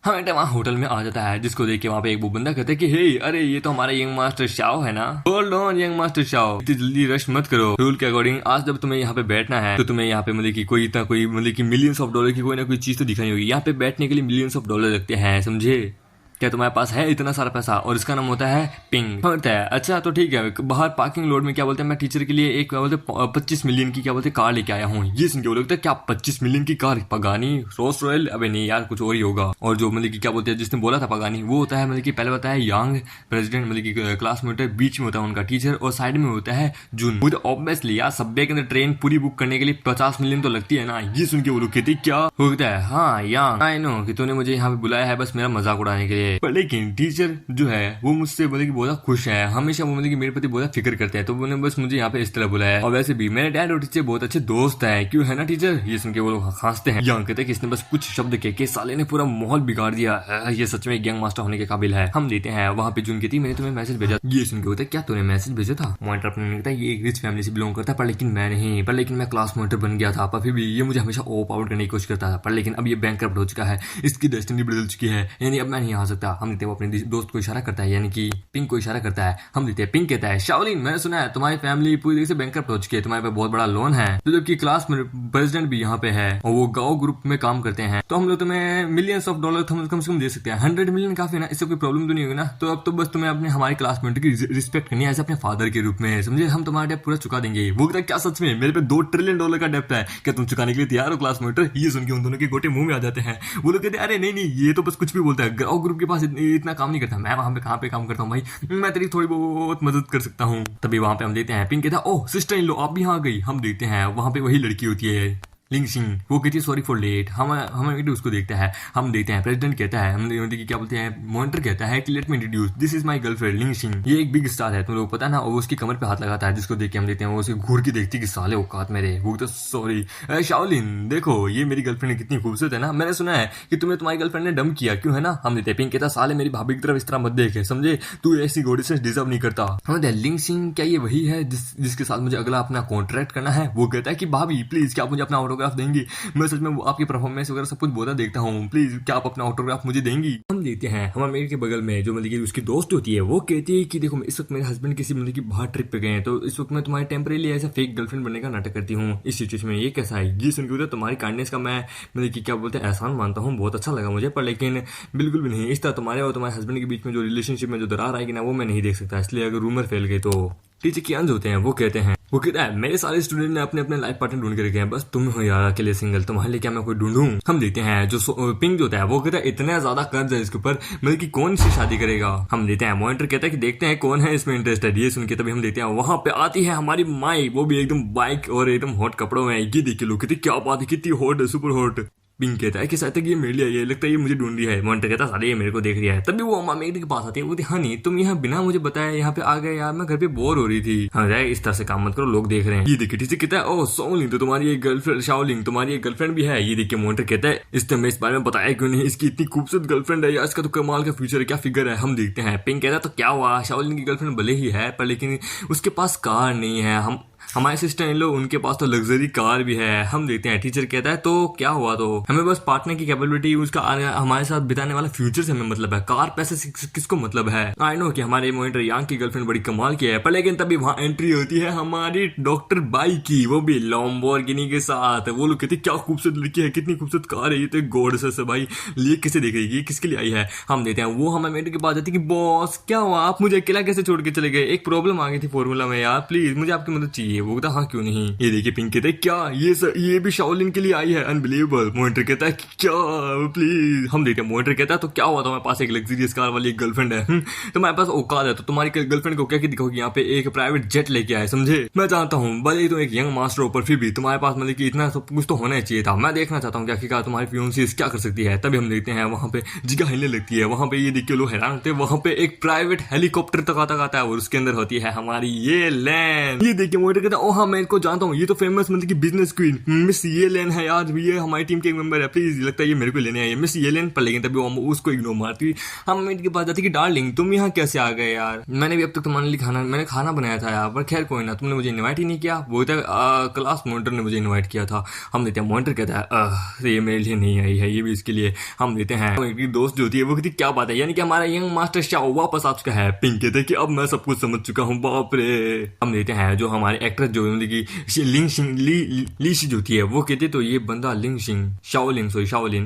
Speaker 1: हम एक वहाँ होटल में आ जाता है जिसको देख के वहाँ पे एक वो बंदा कहता है कि हे अरे ये तो हमारा यंग मास्टर शाओ है ना। Hold on young master Shao, इतनी जल्दी रश मत करो। रूल के अकॉर्डिंग आज जब तुम्हें यहाँ पे बैठना है तो तुम्हें यहाँ पे मतलब कि कोई मतलब कि मिलियंस ऑफ डॉलर की कोई ना कोई चीज तो दिखानी होगी। यहाँ पे बैठने के लिए मिलियंस ऑफ डॉलर लगते हैं, समझे। क्या तुम्हारे पास है इतना सारा पैसा। और इसका नाम होता है पिंग। होता है अच्छा तो ठीक है। बाहर पार्किंग लॉट में क्या बोलते हैं मैं टीचर के लिए एक क्या बोलते 25 मिलियन की क्या बोलते कार लेके आया हूँ। ये सुन के बोलते हैं क्या 25 मिलियन की कार, पगानी रोल्स रॉयल, अबे नहीं यार कुछ और ही होगा। और जो मतलब कि क्या बोलते हैं जिसने बोला था पगानी वो होता है मतलब कि पहले होता है यांग प्रेसिडेंट मतलब कि क्लास में होता है, बीच में होता है उनका टीचर और साइड में होता है जुन। वो तो ऑब्वियसली यार सब्वे के अंदर ट्रेन पूरी बुक करने के लिए 50 मिलियन तो लगती है ना। ये सुन के वो लोग कहते क्या होता है हाँ यांग आई नो कि तूने मुझे यहाँ पे बुलाया है बस मेरा मजाक उड़ाने के लिए। लेकिन टीचर जो है वो मुझसे मतलब कि बहुत खुश है, हमेशा वो मतलब कि मेरे प्रति बहुत फिक्र करते हैं, तो उन्होंने बस मुझे यहाँ पे इस तरह बुलाया है। और वैसे भी मेरे डैड और टीचर बहुत अच्छे दोस्त हैं, क्यों है ना टीचर। ये सुन के वो लोग हंसते हैं। यहाँ कहते हैं कि इसने बस कुछ शब्द के साले ने पूरा माहौल बिगाड़ दिया, ये सच में गैंग मास्टर होने के काबिल है। हम देते हैं वहाँ पे जुन कहती मैंने तुम्हें मैसेज भेजा। ये सुन के होता है क्या तूने मैसेज भेजा था। मॉनिटर अपने कहता है ये एक रिच फैमिली से बिलोंग करता है पर लेकिन मैं नहीं, पर लेकिन मैं क्लास मॉनिटर बन गया था पर फिर भी ये मुझे हमेशा ओवर आउट करने की कोशिश करता था, पर लेकिन अब ये बैंकरप्ट हो चुका है, इसकी डेस्टिनी बदल चुकी है, यानी अब मैं नहीं आ सकता। हम देते हैं वो अपने दोस्त को इशारा करता है यानी कि पिंक को इशारा करता है। हम देते हैं पिंक कहता है शाओलिन मैंने सुना है तुम्हारी फैमिली पूरी तरह से बैंकरप्ट हो चुकी है, तुम्हारे पे बहुत बड़ा लोन है, तो जबकि क्लास में प्रेसिडेंट भी यहाँ पे है और वो गाँव ग्रुप में काम करते हैं, तो हम लोग तुम्हें मिलियंस ऑफ डॉलर कम से कम दे सकते हैं। 100 मिलियन काफी ना, इससे कोई प्रॉब्लम तो नहीं होगी ना। तो अब तो बस तुम्हें अपने हमारे क्लासमेट की रिस्पेक्ट करनी है ऐसे अपने फादर के रूप में, समझे। हम तुम्हारा डेप्ट पूरा चुका देंगे। वो कहता है क्या सच में मेरे पे $2 ट्रिलियन का डेप्ट है, क्या तुम चुकाने के लिए तैयार हो क्लासमेट। ये सुन के उन दोनों के गोटे मुंह में आ जाते हैं। वो लोग कहते हैं अरे नहीं ये तो बस कुछ भी बोलता है, गाँव ग्रुप के पास इतना काम नहीं करता, मैं वहां पे कहाँ पे काम करता हूँ भाई, मैं तेरी थोड़ी बहुत मदद कर सकता हूँ। तभी वहां पे हम देते हैं पिंक कहता ओह सिस्टर इन लो आप भी यहाँ आ गई। हम देखते हैं वहां पे वही लड़की होती है लिंग सिंह, वो कहती है सॉरी फॉर लेट। हम उसको देखते हैं। हम देखते हैं प्रेसिडेंट कहता है हम क्या बोलते हैं मॉनिटर कहता है कि let me introduce this is my girlfriend लिंग सिंह, ये एक बिग स्टार है तुम लोग पता ना। और उसकी कमर पे हाथ लगाता है जिसको देख के हम देखते हैं वो उसे घूर के देखती कि साले औकात मेरे। वो तो सॉरी शाओलिन देखो ये मेरी गर्लफ्रेंड कितनी खूबसूरत है ना, मैंने सुना है कि तुम्हें तुम्हारी गर्लफ्रेंड ने डम किया, क्यों है ना। हम देते हैं पिंक कहता साले मेरी भाभी की तरफ इस तरह मत देखे, समझे, तू ऐसी गोडेसेस डिजर्व नहीं करता। हम लिंग सिंह क्या ये वही है जिसके साथ मुझे अगला अपना कॉन्ट्रैक्ट करना है। वो कहता है कि भाभी प्लीज क्या आप मुझे अपना ऑटोग्राफ देंगी? मैं सच में आपकी परफॉर्मेंस वगैरह सब कुछ बहुत देखता हूँ, प्लीज क्या आप अपना ऑटोग्राफ मुझे देंगी? हम देखते हैं हमारे के बगल में जो मतलब कि उसकी दोस्त होती है वो कहती है कि देखो इस वक्त मेरे हस्बैंड किसी मतलब की बाहर ट्रिप पे गए हैं, तो इस वक्त मैं तुम्हारे टेम्परेरी ऐसा फेक गर्लफ्रेंड बनने का नाटक करती हूँ इस सिचुएशन में। ये कैसा है? ये सुनकर उधर तुम्हारी काइंडनेस का मैं मतलब कि क्या बोलते हैं एहसान मानता हूँ, बहुत अच्छा लगा मुझे, पर लेकिन बिल्कुल भी नहीं इस तरह तुम्हारे और तुम्हारे हस्बैंड के बीच में जो रिलेशनशिप में जो दरार आएगी ना वो मैं नहीं देख सकता, इसलिए अगर रूमर फैल गई तो। टीचर की अंज होते हैं वो कहते हैं मेरे सारे स्टूडेंट ने अपने अपने लाइफ पार्टनर ढूंढ के रखे हैं, बस तुम हो यार अकेले सिंगल, तुम्हारे लिए क्या मैं कोई ढूंढूं? हम देखते हैं जो पिंक होता है वो कहता है इतना ज्यादा कर्ज है इसके ऊपर मतलब कि कौन सी शादी करेगा। हम देखते हैं मॉनिटर कहता है कि देखते हैं कौन है इसमें इंटरेस्टेड। ये सुन के तभी हम देखते हैं वहां पे आती है हमारी माई, वो भी एकदम बाइक और एकदम हॉट कपड़ों में। ये देखिए लोग कितनी क्या बात है, कितनी हॉट है, सुपर हॉट। पिंक कहता है कि शायद तक ये मेरे लिए आई है, लगता है ये मुझे ढूंढ रही है। मॉनिटर कहता है सारे ये मेरे को देख रही है। तभी वो मेरे के पास आती है, वो हाँ नहीं तुम यहाँ बिना मुझे बताए यहाँ पे आ गए यार, मैं घर पे बोर हो रही थी। हाँ जाए इस तरह से काम मत करो, लोग देख रहे हैं। ये देखिए टीचर कहता है ओह शाओलिन तो तुम्हारी एक गर्लफ्रेंड, शाओलिन तुम्हारी एक गर्लफ्रेंड भी है। ये देखिए मॉनिटर कहता है इस समय इस बारे में बताया क्यों नहीं, इसकी इतनी खूबसूरत गर्लफ्रेंड है यार, इसका तो कमाल का फ्यूचर है, क्या फिगर है। हम देखते हैं पिंक कहता है तो क्या हुआ, शाओलिन की गर्लफ्रेंड भले ही है पर लेकिन उसके पास कार नहीं है। हमारे सिस्टर इन लोग उनके पास तो लग्जरी कार भी है। हम देखते हैं टीचर कहता है तो क्या हुआ, तो हमें बस पार्टनर की कैपेबिलिटी उसका हमारे साथ बिताने वाला फ्यूचर से हमें मतलब है, कार पैसे से किसको मतलब है। आई नो कि हमारे मॉनिटर यांग की गर्लफ्रेंड बड़ी कमाल की है, पर लेकिन तभी वहां एंट्री होती है हमारी डॉक्टर बाई की, वो भी लैम्बोर्गिनी के साथ। वो लोग कहते क्या खूबसूरत लड़की है, कितनी खूबसूरत कार है, ये तो गॉडेस है भाई, लिए किसे देख रही है, किसके लिए आई है। हम देते हैं वो हमारे मॉनिटर के पास जाती है कि बॉस क्या हुआ, आप मुझे अकेला कैसे छोड़ के चले गए, एक प्रॉब्लम आ गई थी फॉर्मूला में यार, प्लीज मुझे आपकी मदद चाहिए। वो कहता हाँ क्यों नहीं। ये देखिए पिंक कहते हैं क्या ये भी शाओलिन के लिए आई है, अनबिलीवेबल। मॉनिटर कहता है क्या प्लीज। हम देखते हैं मॉनिटर कहता है तो क्या हुआ, तुम्हारे पास एक लग्जरियस कार वाली एक गर्लफ्रेंड है, तुम्हारे पास औकात है तो तुम्हारी गर्लफ्रेंड को क्या दिखाओगी, यहाँ पे एक प्राइवेट जेट लेके आए, समझे। मैं जानता हूँ भले ही तुम एक यंग मास्टर हो पर फिर भी तुम्हारे पास मतलब कि इतना सब कुछ तो होना चाहिए था। मैं देखना चाहता हूँ कि आखिरकार तुम्हारी फियोंसी क्या कर सकती है। तभी हम देखते हैं वहां पे जिगा हिलने लगती है, वहां पे ये देख के लोग हैरान होते हैं, वहां पे एक प्राइवेट हेलीकॉप्टर तक आता है और उसके अंदर होती है हमारी ये लैन। ये देखिए मॉनिटर कहता है ओ हाँ मैं इनको जानता हूँ, ये तो फेमस मतलब कि बिजनेस क्वीन मिस येलेन है यार, ये हमारी टीम के एक मेंबर है, प्लीज लगता है ये मेरे को लेने आई है मिस येलेन। पर लेकिन तभी वो उसको इग्नोर मारती। हम इनके पास जाती कि डार्लिंग तुम यहाँ कैसे आ गए यार, मैंने भी अब तक तुम्हारे लिए मैंने खाना बनाया था यार, पर खैर कोई ना, तुमने मुझे इन्वाइट ही नहीं किया। वो क्लास मॉनिटर ने मुझे इन्वाइट किया था। हम देते हैं मॉनिटर कहता है ये मेरे लिए नहीं आई है, ये भी इसके लिए। हम देते हैं एक दोस्त जो होती है वो कहती क्या बात है, यानी कि हमारा यंग मास्टर शाओ वापस आ चुका है। पिंक कहते हैं कि अब मैं सब कुछ समझ चुका हूँ, बाप रे। हम देते हैं जो हमारे एक्ट्रेस जो लीशी जो होती है वो कहती तो ये बंदा शाओलिन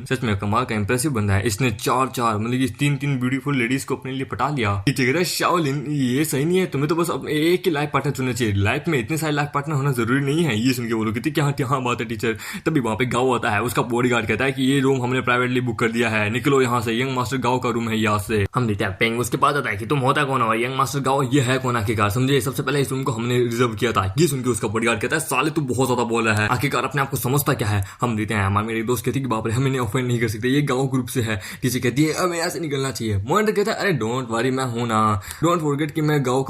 Speaker 1: सच में कमाल का इंप्रेसिव बंदा है, इसने चार मतलब कि तीन ब्यूटीफुल लेडीज को अपने लिए पटा लिया। शाओलिन ये सही नहीं है, तुम्हें तो बस एक ही लाइफ पार्टनर चुनना चाहिए, लाइफ में इतने सारे लाइफ पार्टनर होना जरूरी नहीं है। ये सुन के बोलो कहती क्या बात है टीचर। तभी वहां पे गाँव आता है, उसका बॉडीगार्ड कहता है कि ये रूम हमने प्राइवेटली बुक कर दिया है, निकलो यहाँ से, यंग मास्टर गाँव का रूम है यहाँ से। हम देते हैं पेंग उसके बाद आता है कि तुम होता कौन हो, यंग मास्टर गाँव ये है कौन आखिरकार, समझे, सबसे पहले इस रूम को हमने रिजर्व किया था। ये सुन के उसका बॉडीगार्ड कहता है साले तू बहुत ज्यादा बोल रहा है, आखिरकार अपने आप को समझता क्या है। हम देते हैं हमारे मेरे दोस्त कहती कि बाप रे हम इन्हें ऑफेंड नहीं कर सकते, ये गाँव ग्रुप से है। टीचर कहती है अब यहाँ से निकलना चाहिए। मॉनिटर कहता है अरे डोंट वरी मैं हूं ना, डोंट फॉरगेट कि मैं गाँव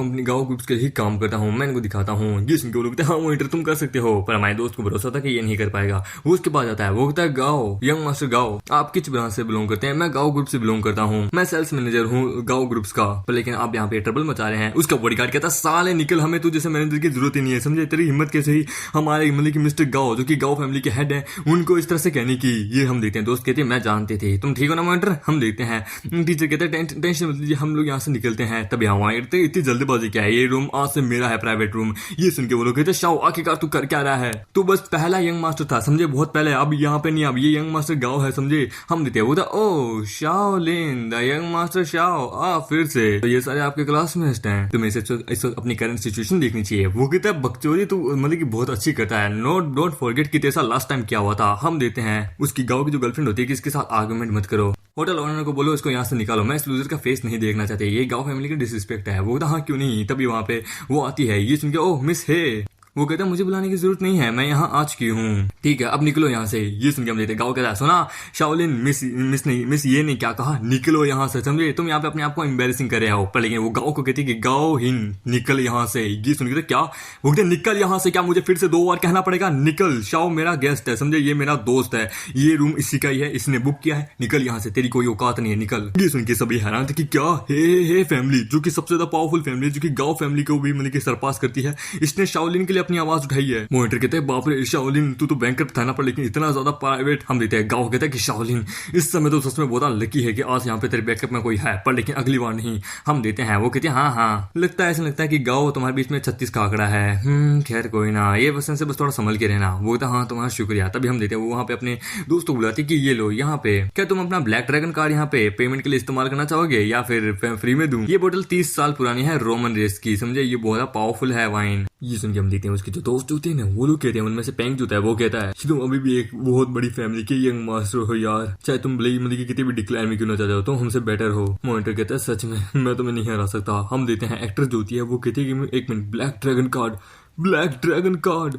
Speaker 1: ग्रुप्स के ही काम करता हूँ, मैं इनको दिखाता हूँ। ये सुन के वो लोग हाँ मॉनिटर तुम कर सकते हो, पर हमारे दोस्त को भरोसा था कि ये नहीं कर पाएगा। वो उसके पास जाता है, वो कहता है गाँव यंग मास्टर गाँव आप किस ब्रांच से बिलोंग करते हैं। मैं गाँव ग्रुप से बिलोंग करता हूँ, मैं सेल्स मैनेजर हूँ गाँव ग्रुप्स का, पर लेकिन आप यहाँ पे ट्रबल मचा रहे हैं। उसका बॉडीगार्ड कहता है साले निकल, हमें तुझे जैसे मैनेजर की जरूरत ही नहीं है, समझे, तेरी हिम्मत कैसे ही हमारे मतलब कि मिस्टर गाँव जो कि गाँव फैमिली के हेड है उनको इस तरह से कहने की। ये हम देखते हैं दोस्त कहते हैं मैं जानते थे तुम ठीक हो ना मॉनिटर। हम देखते हैं टीचर कहते हैं टेंशन मत लीजिए हम लोग यहाँ से निकलते हैं। तभी हमारे इतनी जल्दबाजी क्या है, ये रूम आज से मेरा है, प्राइवेट रूम। ये सुन के वो लोग कहते हैं शाओ आखिरकार तू कर क्या रहा है, तू बस पहला यंग मास्टर था समझे, बहुत पहले, अब यहाँ पे नहीं, अब ये यंग मास्टर गाँव है समझे। हम देते हैं वो था oh Shaolin the young master Shao फिर से, तो ये सारे आपके क्लासमेट्स हैं, तुम्हें इस अपनी करंट सिचुएशन देखनी चाहिए। वो कहता है बकचोदी तू मतलब कि बहुत अच्छी करता है, डोंट फॉरगेट कि तेरा लास्ट टाइम क्या हुआ था। हम देते हैं उसकी गाँव की जो गर्लफ्रेंड होती है कि इसके साथ आर्गुमेंट मत करो, होटल ओनर को बोलो इसको यहाँ से निकालो, मैं इस लूजर का फेस नहीं देखना चाहते, ये गाँव फैमिली की डिसरिस्पेक्ट है। वो कहता हाँ क्यों नहीं। तभी वहां पे वो आती है, ये सुन के ओह मिस है। वो कहता है मुझे बुलाने की जरूरत नहीं है, मैं यहाँ आ चुकी हूँ, ठीक है अब निकलो यहाँ से। ये सुन के हम देते गाँव कहता है सुना शाओलिन मिस ये नहीं क्या कहा, निकलो यहाँ से, समझे, तुम यहाँ पे अपने आप को एम्बेरसिंग कर रहे हो। पर लेकिन वो गाँव को कहती है कि गाँव हिन निकल यहाँ से। ये सुन के क्या वो कहते निकल यहाँ से, क्या मुझे फिर से 2 बार कहना पड़ेगा, निकल, शाओ मेरा गेस्ट है समझे, ये मेरा दोस्त है, ये रूम इसी का ही है, इसने बुक किया है, निकल यहाँ से, तेरी कोई औकात नहीं है, निकल। ये सुन के सभी हैरान थे कि क्या हे फैमिली जो कि सबसे ज्यादा पावरफुल फैमिली जो कि गाँव फैमिली को भी मतलब कि सरपास करती है, इसने शाओलिन के लिए अपनी आवाज उठाई है। मॉनिटर कहते हैं बाप रे शाओलिन तू तो बैंकर था ना, पर लेकिन इतना ज्यादा प्राइवेट। हम देते हैं गाँव कहता है कि शाओलिन इस समय तो सच में बहुत लकी है कि आज यहाँ पे तेरे बैकअप में कोई है, पर लेकिन अगली बार नहीं। हम देते हैं वो कहते हैं हाँ लगता है, ऐसा लगता है कि गाँव तुम्हारे बीच में 36 का आंकड़ा है। खैर कोई ना, ये वसन से बस थोड़ा संभल के रहना। वो कहता हाँ तुम्हारा शुक्रिया। तभी हम देते हैं वो वहाँ पे अपने दोस्तों को बुलाते कि ये लो यहाँ पे क्या तुम अपना ब्लैक ड्रैगन कार्ड यहाँ पे पेमेंट के लिए इस्तेमाल करना चाहोगे या फिर फ्री में दूं। ये बोतल 30 साल पुरानी है रोमन रेस की, समझे, ये बहुत पावरफुल है वाइन। ये सुन के हम देखते हैं उसके जो दोस्त होते हैं ना वो लोग कहते हैं, उनमें से पैंक जो होता है वो कहता है तुम अभी भी एक बहुत बड़ी फैमिली के यंग मास्टर हो यार, चाहे तुम भले मतलब कि कितनी भी डिक्लाइन में क्यों ना चाहते हो तुम हमसे बेटर हो। मॉनिटर कहता है सच में मैं तुम्हें नहीं हरा सकता। हम देते हैं एक्ट्रेस जो होती है वो कहती है कि एक मिनट ब्लैक ड्रैगन कार्ड।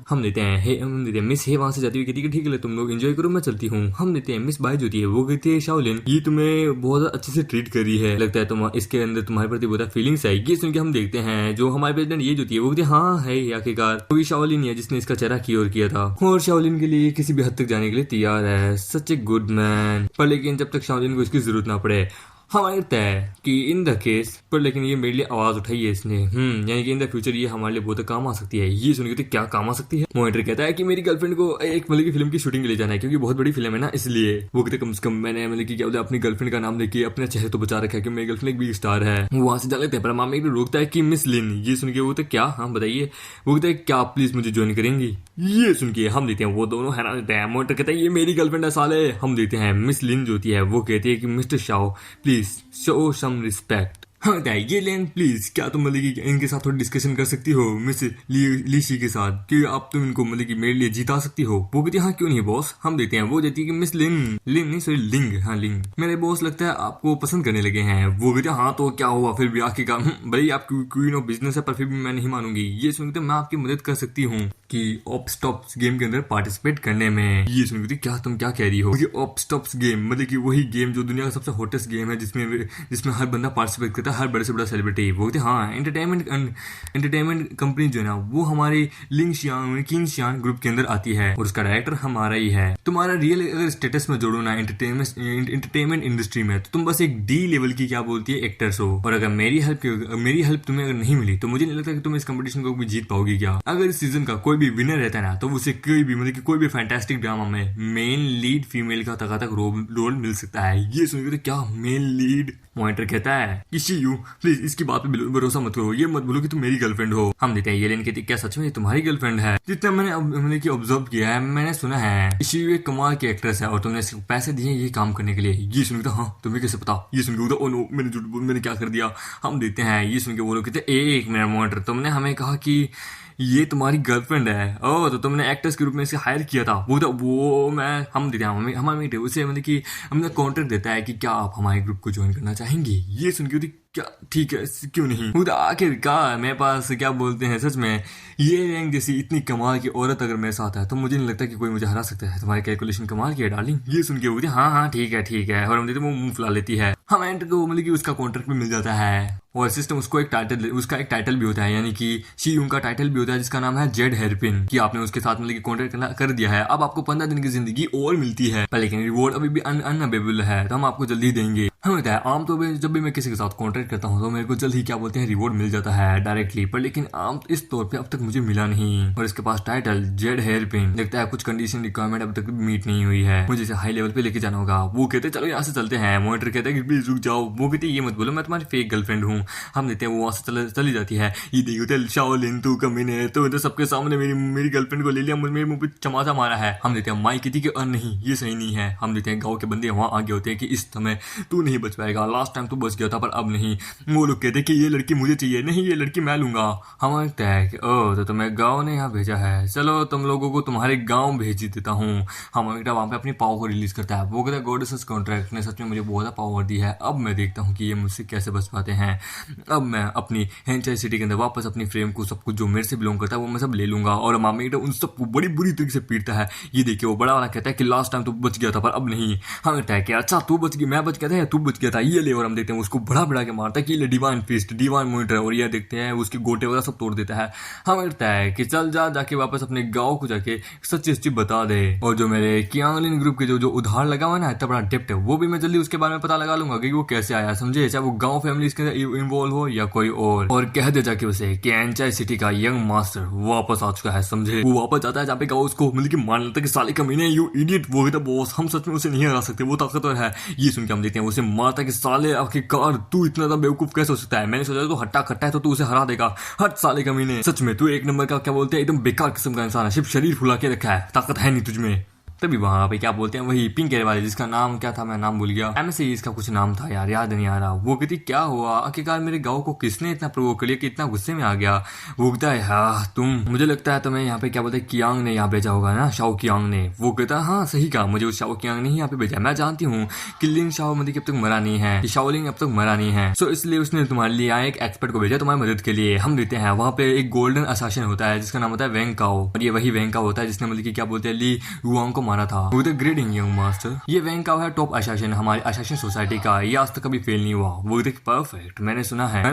Speaker 1: हम देते हैं मिस हे वहां से जाती हुई कहती है ठीक है तुम लोग एंजॉय करो मैं चलती हूँ। हम देते हैं मिस बाई जो होती है वो कहती है शाओलिन ये तुम्हें बहुत अच्छे से ट्रीट कर रही है, लगता है तुम इसके अंदर तुम्हारे प्रति बहुत फीलिंग्स है। ये सुन के हम देखते हैं जो हमारे प्रेसिडेंट ये जो होती है वो कहती है हाँ है आखिरकार वही शाओलिन है जिसने इसका चेहरा की और किया था, और शाओलिन के लिए किसी भी हद तक जाने के लिए तैयार है। सच ए गुड मैन। पर लेकिन जब तक शाओलिन को इसकी जरूरत ना पड़े। हमारे लगता है कि इन द केस पर लेकिन ये मेरे लिए आवाज उठाई है इसने, यानी कि इन द फ्यूचर ये हमारे लिए बहुत काम आ सकती है। ये सुन के क्या काम आ सकती है। मॉनिटर कहता है कि मेरी गर्लफ्रेंड को एक मतलब की फिल्म की शूटिंग के लिए जाना है क्योंकि बहुत बड़ी फिल्म है ना, इसलिए वो कहते कम से कम मैंने मतलब कि क्या बोलते अपनी गर्लफ्रेंड का नाम लेके अपने चेहरे तो बचा रखा है कि मेरी गर्लफ्रेंड एक बिग स्टार है। वो वहां से जा लेते हैं पर मामा एक रोकता है कि मिस लिन। ये सुन के वो तो क्या हाँ बताइए, वो कहते हैं क्या आप प्लीज मुझे ज्वाइन करेंगी। ये सुन के हम देते हैं वो दोनों हैरान होते हैं। मॉनिटर कहता है ये मेरी गर्लफ्रेंड है साले। हम देते हैं मिस लिन जो होती है वो कहती है कि Mister Shao please show some respect. हाँ ये लेन प्लीज क्या तुम मतलब कि इनके साथ थोड़ी डिस्कशन कर सकती हो मिस लीशी के साथ कि आप तुम इनको मतलब कि मेरे लिए जीता सकती हो। वो कहती है हाँ क्यों नहीं बॉस। हम देते हैं वो देती है कि मिस लिन नहीं सॉरी लिंग, हाँ लिंग मेरे बॉस लगता है आपको पसंद करने लगे हैं। वो कहते हैं हाँ तो क्या हुआ फिर भी आखिरकार भाई आप क्वीन ऑफ बिजनेस है पर फिर भी मैं नहीं मानूंगी। ये सुनते मैं आपकी मदद कर सकती हूँ कि ऑप्स्टॉप्स गेम के अंदर पार्टिसिपेट करने में। ये सुनते क्या तुम क्या कह रही हो। ये ऑप्स्टॉप्स गेम मतलब कि वही गेम जो दुनिया का सबसे हॉटेस्ट गेम है जिसमें हर बंदा पार्टिसिपेट करता है, हर बड़े से बड़ा सेलिब्रिटी। वो कहते हाँ एंटरटेनमेंट कंपनी जो है ना वो हमारे किंग शियान ग्रुप के अंदर आती है और उसका डायरेक्टर हमारा ही है। तुम्हारा रियल अगर स्टेटस में जोड़ो ना एंटरटेनमेंट इंडस्ट्री में तो तुम बस एक डी लेवल की क्या बोलती है एक्टर्स हो, और अगर मेरी हेल्प तुम्हें अगर नहीं मिली तो मुझे नहीं लगता कि तुम इस कंपटीशन को भी जीत पाओगी। क्या अगर इस सीजन का कोई भी विनर रहता है ना तो उसे कोई भी मतलब कि कोई भी फैंटास्टिक ड्रामा में मेन लीड फीमेल का तक रोल मिल सकता है। ये सुनकर तो क्या मेन लीड। मॉनिटर कहता है कि शीयू प्लीज इसकी बात पे भरोसा मत करो, ये मत बोलो कि तुम मेरी गर्लफ्रेंड हो। हम देते हैं ये लेन कहती क्या सच में तुम्हारी गर्लफ्रेंड है। जितना मैंने मतलब कि ऑब्जर्व किया है मैंने सुना है शीयू एक कमाल की एक्ट्रेस है और तुमने इसको पैसे दिए ये काम करने के लिए। ये सुन के हाँ तुम्हें कैसे पता। ये सुन के ओ नो मैंने झूठ बोल मैंने क्या कर दिया। हम देते हैं ये सुन के वो लोग कहते एक मिनट मॉनिटर तुमने हमें कहा कि ये तुम्हारी गर्लफ्रेंड है ओ तो तुमने एक्ट्रेस के रूप में इसे हायर किया था। वो मैं हम देते हैं हमारे उसे मतलब कि हमने कॉन्ट्रैक्ट देता है कि क्या आप हमारे ग्रुप को ज्वाइन करना चाहेंगे। ये सुन के क्या ठीक है क्यों नहीं। वो तो आखिरकार मेरे पास क्या बोलते हैं सच में ये रैंक जैसी इतनी कमाल की औरत अगर मेरे साथ है तो मुझे नहीं लगता कि कोई मुझे हरा सकता है। तुम्हारी कैलकुलेशन कमाल की है डार्लिंग। ये सुन के वो हाँ ठीक है और हम देते वो मुंह फुला लेती है। हम एंटर को मतलब कि उसका कॉन्ट्रैक्ट भी मिल जाता है और सिस्टम उसको उसका एक टाइटल भी होता है, यानी कि शी उनका टाइटल भी होता है जिसका नाम है जेड हेयरपिन कि आपने उसके साथ मतलब कि कॉन्ट्रैक्ट कर दिया है। अब आपको 15 दिन की जिंदगी और मिलती है लेकिन रिवॉर्ड अभी भी अनअवेलेबल है तो हम आपको जल्दी देंगे। हमें होता है आमतौर पर जब भी मैं किसी के साथ कॉन्ट्रैक्ट करता हूँ तो मेरे को जल्द ही क्या बोलते हैं रिवॉर्ड मिल जाता है डायरेक्टली, पर लेकिन आम इस तौर पे अब तक मुझे मिला नहीं। और इसके पास टाइटल जेड हेयरपिन लगता है कुछ कंडीशन रिक्वायरमेंट अब तक मीट नहीं हुई है, मुझे इसे हाई लेवल पे लेके जाना होगा। वो कहते चलो यहाँ से चलते हैं। मॉनिटर कहते हैं कि प्लीज रुक जाओ। वो कहते ये मत बोलो मैं तुम्हारी फेक गर्लफ्रेंड हूँ। हम देते हैं वो वहां से चली जाती है। ये देखो शाओलिन तू कमीने तो सबके सामने मेरी गर्लफ्रेंड को ले लिया, मेरे मुंह पे चमाचा मारा है। हम देते हैं माई कहती कि नहीं ये सही नहीं है। हम देते हैं गाँव के बंदे वहां आगे होते हैं कि इस समय तू नहीं बच पाएगा, लास्ट टाइम तू बच गया था पर अब नहीं। वो लोग कहते कि ये लड़की मुझे चाहिए, नहीं ये लड़की मैं लूंगा। हमारे टैग ओ तो तुम्हें गांव ने यहाँ भेजा है, चलो तुम लोगों को तुम्हारे गांव भेज देता हूँ। हमारे वहां पे अपनी पावर को रिलीज करता है। वो कहता है गॉडेस कॉन्ट्रैक्ट ने सच में मुझे बहुत पावर दी है, अब मैं देखता हूँ कि ये मुझसे कैसे बच पाते हैं। अब मैं अपनी हेंचाई सिटी के अंदर वापस अपनी फ्रेम को सब कुछ जो मेरे से बिलोंग करता है वो मैं सब ले लूंगा। और मामी उन सबको बड़ी बुरी तरीके से पीटता है। ये देखिए वो बड़ा वाला कहता है कि लास्ट टाइम तू बच गया था पर अब नहीं। हमें कहता है कि अच्छा तू बच गया मैं बच गया था या तू बच गया था, ये ले। और हम देखते हैं उसको बड़ा के मारता है कि ये डिवाइन फिस्ट डिवाइन मॉनिटर, और ये देखते हैं उसके गोटे वगैरह सब तोड़ देता है। हमें कहता है कि चल जाके वापस अपने गांव को जाके सच्ची बता दे। और जो मेरे कियांगलिन ग्रुप के जो उधार लगा हुआ ना इतना बड़ा डेप्ट है वो भी मैं जल्दी उसके बारे में पता लगा लूंगा कि वो कैसे आया, समझे। चाहे वो गांव फैमिली इसके इन्वॉल्व हो या कोई और कह दे जाके उसे कि एंचाई सिटी का यंग मास्टर वापस आ चुका है, समझे। वो वापस आता है जहाँ पे गाओ उसको मतलब कि मान लेता है कि साले कमीने यू इडियट, वो कहता बॉस हम सच में उसे नहीं हरा सकते, वो ताकतवर है। ये सुन के हम देखते हैं उसे मारता है कि साले आखिरकार तू इतना ज्यादा बेवकूफ कैसे हो सकता है, मैंने सोचा तो हट्टा खट्टा है तो तू उसे हरा देगा, हट साले कमीने, सच में तू एक नंबर का क्या बोलते हैं एकदम बेकार किस्म का इंसान है, सिर्फ शरीर फुला के रखा है, ताकत है नहीं तुझमें। तभी वहां पे क्या बोलते हैं वही पिंक एयर वाले जिसका नाम क्या था मैं नाम भूल गया, एमएससी इसका कुछ नाम था यार, याद नहीं आ रहा। वो कहती क्या हुआ आखिरकार मेरे गाँव को किसने इतना प्रोवोक कर लिया कि इतना गुस्से में आ गया। वो कहता है हाँ तुम, मुझे लगता है तुम्हें यहाँ पे क्या बोलते हैं कियांग ने यहाँ भेजा होगा ना, शाओ कियांग ने। वो कहता है हाँ सही कहा, मुझे उस शाओ कियांग ने ही यहाँ पे भेजा, मैं जानती हूँ कि लिन शाओ मतलब अब तक मरा नहीं है, शाओलिंग अब तक मरा नहीं है, सो इसलिए उसने तुम्हारे लिए एक एक्सपर्ट को भेजा तुम्हारी मदद के लिए। हम देते हैं वहाँ पे एक गोल्डन असासिन होता है जिसका नाम होता है वेंग काओ, और ये वही वेंग काओ होता है जिसने मतलब कि क्या बोलते हैं ली युआंग को मारा था। यंग मास्टर, ये वेंग काओ है टॉप असासिन हमारे असासिन सोसाइटी का, ये आज तक कभी फेल नहीं हुआ। वो देख परफेक्ट, मैंने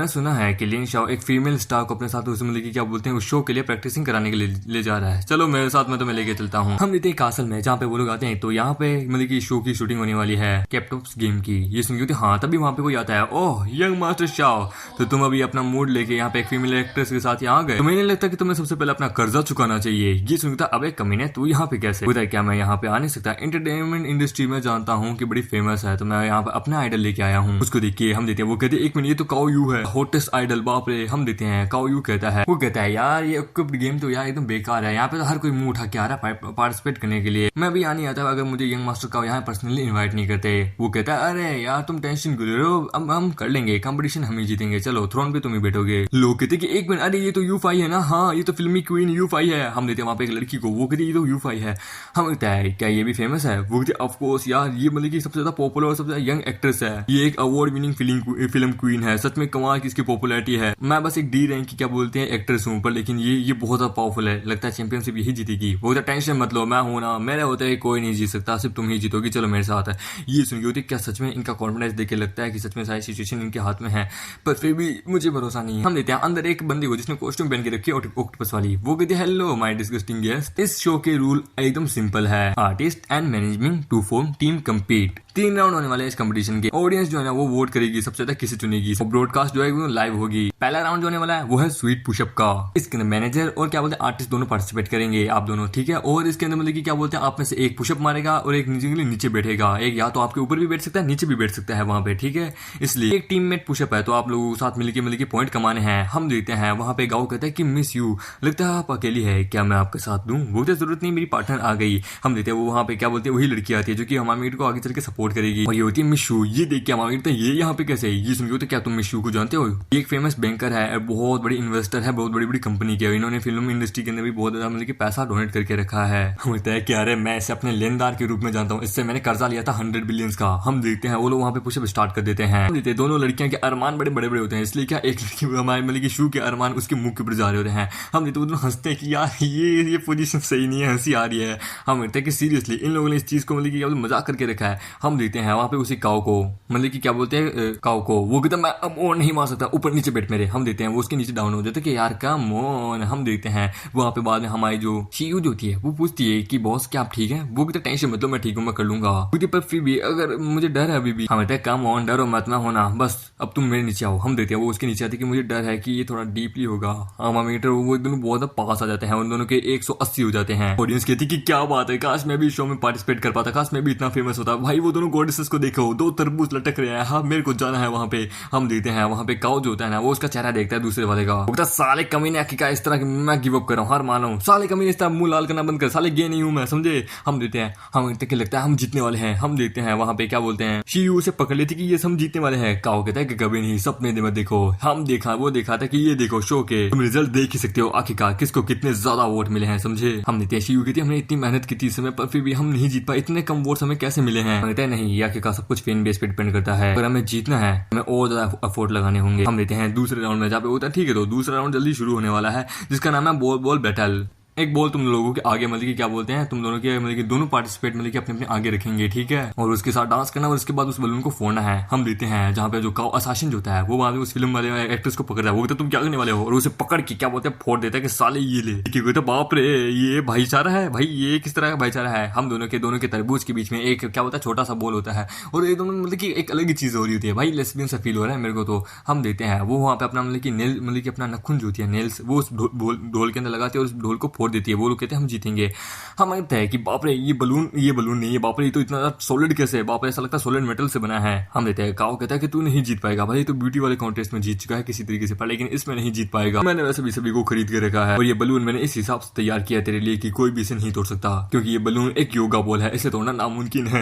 Speaker 1: सुना है कि लिन शाओ एक फीमेल स्टार को अपने साथ मतलब कि क्या बोलते हैं उस शो के लिए प्रैक्टिसिंग कराने के लिए ले जा रहा है, चलो मेरे साथ मैं तुम्हें लेके चलता हूँ। हम लेते हैं कासल में जहाँ पे वो लोग आते हैं, तो यहाँ पे मतलब की शो की शूटिंग होने वाली है कैप्टॉप्स गेम की। ये सुन के हाँ तभी वहाँ पे कोई आता है, ओह यंग मास्टर शाओ, तो तुम अभी अपना मूड लेके यहाँ पे एक फीमेल एक्ट्रेस के साथ यहाँ गए, तो मुझे लगता है कि तुम्हें सबसे पहले अपना कर्जा चुकाना चाहिए। ये सुनता अबे कमीने तू यहाँ पे कैसे, होता है क्या मैं यहाँ पे आ नहीं सकता, एंटरटेनमेंट इंडस्ट्री में जानता हूँ कि बड़ी फेमस है, तो मैं यहाँ पे अपना आइडल लेके आया हूँ। उसको देखिए हम देते हैं, वो कहते हैं एक मिनट ये तो काओ यू है, हॉटेस्ट आइडल, बाप रे। हम देते हैं काओ यू कहता है, वो कहता है यार ये गेम तो यार एकदम बेकार है, यहाँ पे तो हर कोई मुंह उठा के आ रहा है पार्टिसिपेट करने के लिए, मैं भी आ नहीं आता अगर मुझे यंग मास्टर काओ यहाँ पर्सनली इन्वाइट नहीं करते। वो कहता है अरे यार तुम टेंशन क्यों ले रहे हो, अब हम कर लेंगे कंपटीशन, हम ही जीतेंगे, चलो थ्रोन पे तुम ही बैठोगे। लोग कहते कि एक मिनट अरे ये तो यू5 है ना, हाँ ये तो फिल्मी क्वीन यू5 है। हम देते हैं वहाँ पे एक लड़की को, वो कहते ये तो यू5 है। हम कहता है क्या ये भी फेमस है, वो कहते ऑफकोर्स यार ये मतलब कि सबसे ज्यादा पॉपुलर और सबसे ज्यादा यंग एक्ट्रेस है, ये एक अवार्ड विनिंग फिल्म क्वीन है, सच में कमाल की इसकी पॉपुलैरिटी है, मैं बस एक डी रैंक की क्या बोलते हैं एक्ट्रेस हूँ, पर लेकिन ये बहुत ज्यादा पावरफुल है, लगता है चैंपियनशिप यही जीतेगी। वो टेंशन मत लो, मैं हूं ना, मेरे होते है कोई नहीं जीत सकता, सिर्फ तुम ही जीतोगी, चलो मेरे साथ है। ये सुन के होती क्या सच में इनका कॉन्फिडेंस देख के लगता है कि सच में सारी सिचुएशन इनके हाथ में है, पर फिर भी मुझे भरोसा नहीं है। हम लेते हैं अंदर एक बंदी को जिसने कॉस्ट्यूम पहन के रखी है ऑक्टोपस वाली, वो कहती है हेलो माय डिस्गस्टिंग गेस्ट, इस शो के रूल एकदम सिंपल है, artist and management to form team compete, 3 round होने वाले इस कंपटीशन के, ऑडियंस जो है ना वो वोट करेगी सबसे ज्यादा किसे चुनेगी, और ब्रॉडकास्ट जो है वो लाइव होगी। पहला राउंड जो होने वाला है वो है स्वीट पुशअप का, इसके अंदर मैनेजर और क्या बोलते हैं आर्टिस्ट दोनों पार्टिसिपेट करेंगे, आप दोनों ठीक है, और इसके अंदर मतलब कि क्या बोलते हैं आप में से एक पुशअप मारेगा और एक नीचे के लिए नीचे बैठेगा, एक या तो आपके ऊपर भी बैठ सकता है नीचे भी बैठ सकता है वहां पे, ठीक है। इसलिए एक टीममेट पुशअप है तो आप लोगों के साथ मिलके मतलब कि पॉइंट कमाने हैं। हम देखते हैं वहां पे गाँव कहता है कि मिस यू, लगता है आप अकेली है, क्या मैं आपके साथ दूं, वो तो जरूरत नहीं मेरी पार्टनर आ गई। हम देखते हैं वो वहां पे क्या बोलते हैं वही लड़की आती है जो कि हमारे मीट को आगे चल के सपोर्ट करेगी, और ये होती है मिशू। ये देख के हमारे मीट ये यहाँ पे कैसे, ये सुन के क्या तुम मिशू को जानते हो, ये एक फेमस बैंकर है, बहुत बड़ी इन्वेस्टर है, बहुत बड़ी बड़ी कंपनी के, इन्होंने फिल्म इंडस्ट्री के अंदर भी बहुत ज्यादा मतलब कि पैसा डोनेट करके रखा है। होता है क्या, अरे मैं इसे अपने लेनदार के रूप में जानता हूँ, इससे मैंने कर्जा लिया था 100 बिलियन का। हम देखते हैं वो लोग वहाँ पे पुशअप स्टार्ट कर देते हैं, देखते हैं दोनों लड़कियां के अरमान बड़े बड़े होते हैं, इसलिए क्या एक लड़की हमारे मतलब कि शू के अरमान उसके मुंह के ऊपर जा रहे होते हैं। हम देखते हैं हंसते हैं कि यार ये पोजीशन सही नहीं है, हंसी आ रही है। हम कहते हैं कि सीरियसली इन लोगों ने इस चीज को मतलब कि मजाक करके रखा है। हम देखते हैं वहाँ पे उसी काऊ को मतलब कि क्या बोलते हैं काऊ को, वो कहता मैं अब और नहीं मार सकता, ऊपर नीचे बैठ मेरे। हम देखते हैं वो उसके नीचे डाउन हो जाते कि यार कम ऑन। हम देखते हैं वहाँ पे बाद में हमारी जो शीयू जो होती है वो पूछती है कि बॉस क्या आप ठीक है, वो कहते टेंशन मतलब मैं ठीक हूँ मैं कर लूंगा, पर फिर भी अगर मुझे डर है अभी भी। हम कहते हैं कम ऑन डरो मत, मैं होना बस अब तुम मेरे नीचे आओ। हम देखते हैं वो उसके नीचे आती कि मुझे डर है कि ये थोड़ा डीपली होगा। हम मीटर वो दोनों बहुत पास आ जाते हैं, उन दोनों के 180 हो जाते हैं। ऑडियंस कहती कि क्या बात है, काश मैं भी शो में पार्टिसिपेट कर पाता, काश मैं भी इतना फेमस होता। भाई वो दोनों गॉडेसेस को देखो, 2 तरबूज लटक रहे हैं, हाँ मेरे को जाना है वहाँ पे। हम देखते हैं वहाँ पे काऊ जो होता है ना वो उसका चेहरा देखता है दूसरे वाले का, बोलता साले कमीने क्या इस तरह मैं गिव अप कर रहा हूँ, हार मान रहा हूँ, साले कमीने इस तरह मुंह लाल करना बंद कर, साले गे नहीं हूँ मैं, समझे। हम देखते हैं हम लगता है हम जीतने वाले हैं। हम देखते हैं वहाँ पे क्या बोलते हैं शीयू से पकड़ लेती कि ये हम जीतने वाले हैं। काऊ कहता है कि कभी नहीं, सपने में देखो। हम देखा वो देखा था कि ये देखो शो के तुम रिजल्ट देख ही सकते हो आखिरकार किसको कितने ज्यादा वोट मिले हैं, समझे। हम देखते हैं शीयू कहती हमने इतनी मेहनत की थी समय पर फिर भी हम नहीं जीत पाए, इतने कम वोट हमें कैसे मिले हैं। कहते हैं नहीं आखिरकार सब कुछ फैन बेस पे डिपेंड करता है, अगर हमें जीतना है हमें और ज्यादा एफर्ट लगाने होंगे। हम देखते हैं दूसरे राउंड में जहाँ पे होता है ठीक है, तो दूसरा राउंड जल्दी शुरू होने वाला है जिसका नाम है बॉल बॉल बैटल। एक बॉल तुम लोगों के आगे मतलब कि क्या बोलते हैं, तुम दोनों के मतलब कि दोनों पार्टिसिपेट मतलब कि अपने अपने आगे रखेंगे, ठीक है, और उसके साथ डांस करना और उसके बाद उस बलून को फोड़ना है। हम देते हैं जहाँ पे जो काउ असासिन जो होता है वो वहां पे उस फिल्म वाले एक्ट्रेस को पकड़ रहा है, वो कहता है तुम क्या करने वाले हो, और उसे पकड़ के क्या बोलते हैं फोड़ देता है कि साले ये ले, कहते बाप रे ये भाईचारा है भाई, ये किस तरह का भाईचारा है। हम दोनों के तरबूज के बीच में एक क्या होता है छोटा सा बॉल होता है, और ये दोनों मतलब कि एक अलग ही चीज हो रही होती है भाई, लेस्बियन सा फील हो रहा है मेरे को। तो हम देते हैं वो वहाँ पे अपना मतलब कि नेल मतलब कि अपना नखुन जो होती है नेल्स वो उस ढोल के अंदर लगाती है और उस ढोल को फोड़ देती है। वो लोग कहते हैं हम जीतेंगे। हम कहते हैं कि बाप रे ये बलून नहीं है, बाप रे ये तो इतना सॉलिड कैसे है, बाप रे ऐसा लगता है सॉलिड मेटल से बना है। हम देते हैं काओ कहता है कि तू नहीं जीत पाएगा भाई, तो ब्यूटी वाले कॉन्टेस्ट में जीत चुका है किसी तरीके से, पर लेकिन इसमें नहीं जीत पाएगा। मैंने वैसे भी सभी को खरीद के रखा है और ये बलून मैंने इस हिसाब से तैयार किया तेरे लिए कि कोई भी इसे नहीं तोड़ सकता, क्योंकि ये बलून एक योगा बॉल है, इसे तोड़ना नामुमकिन है।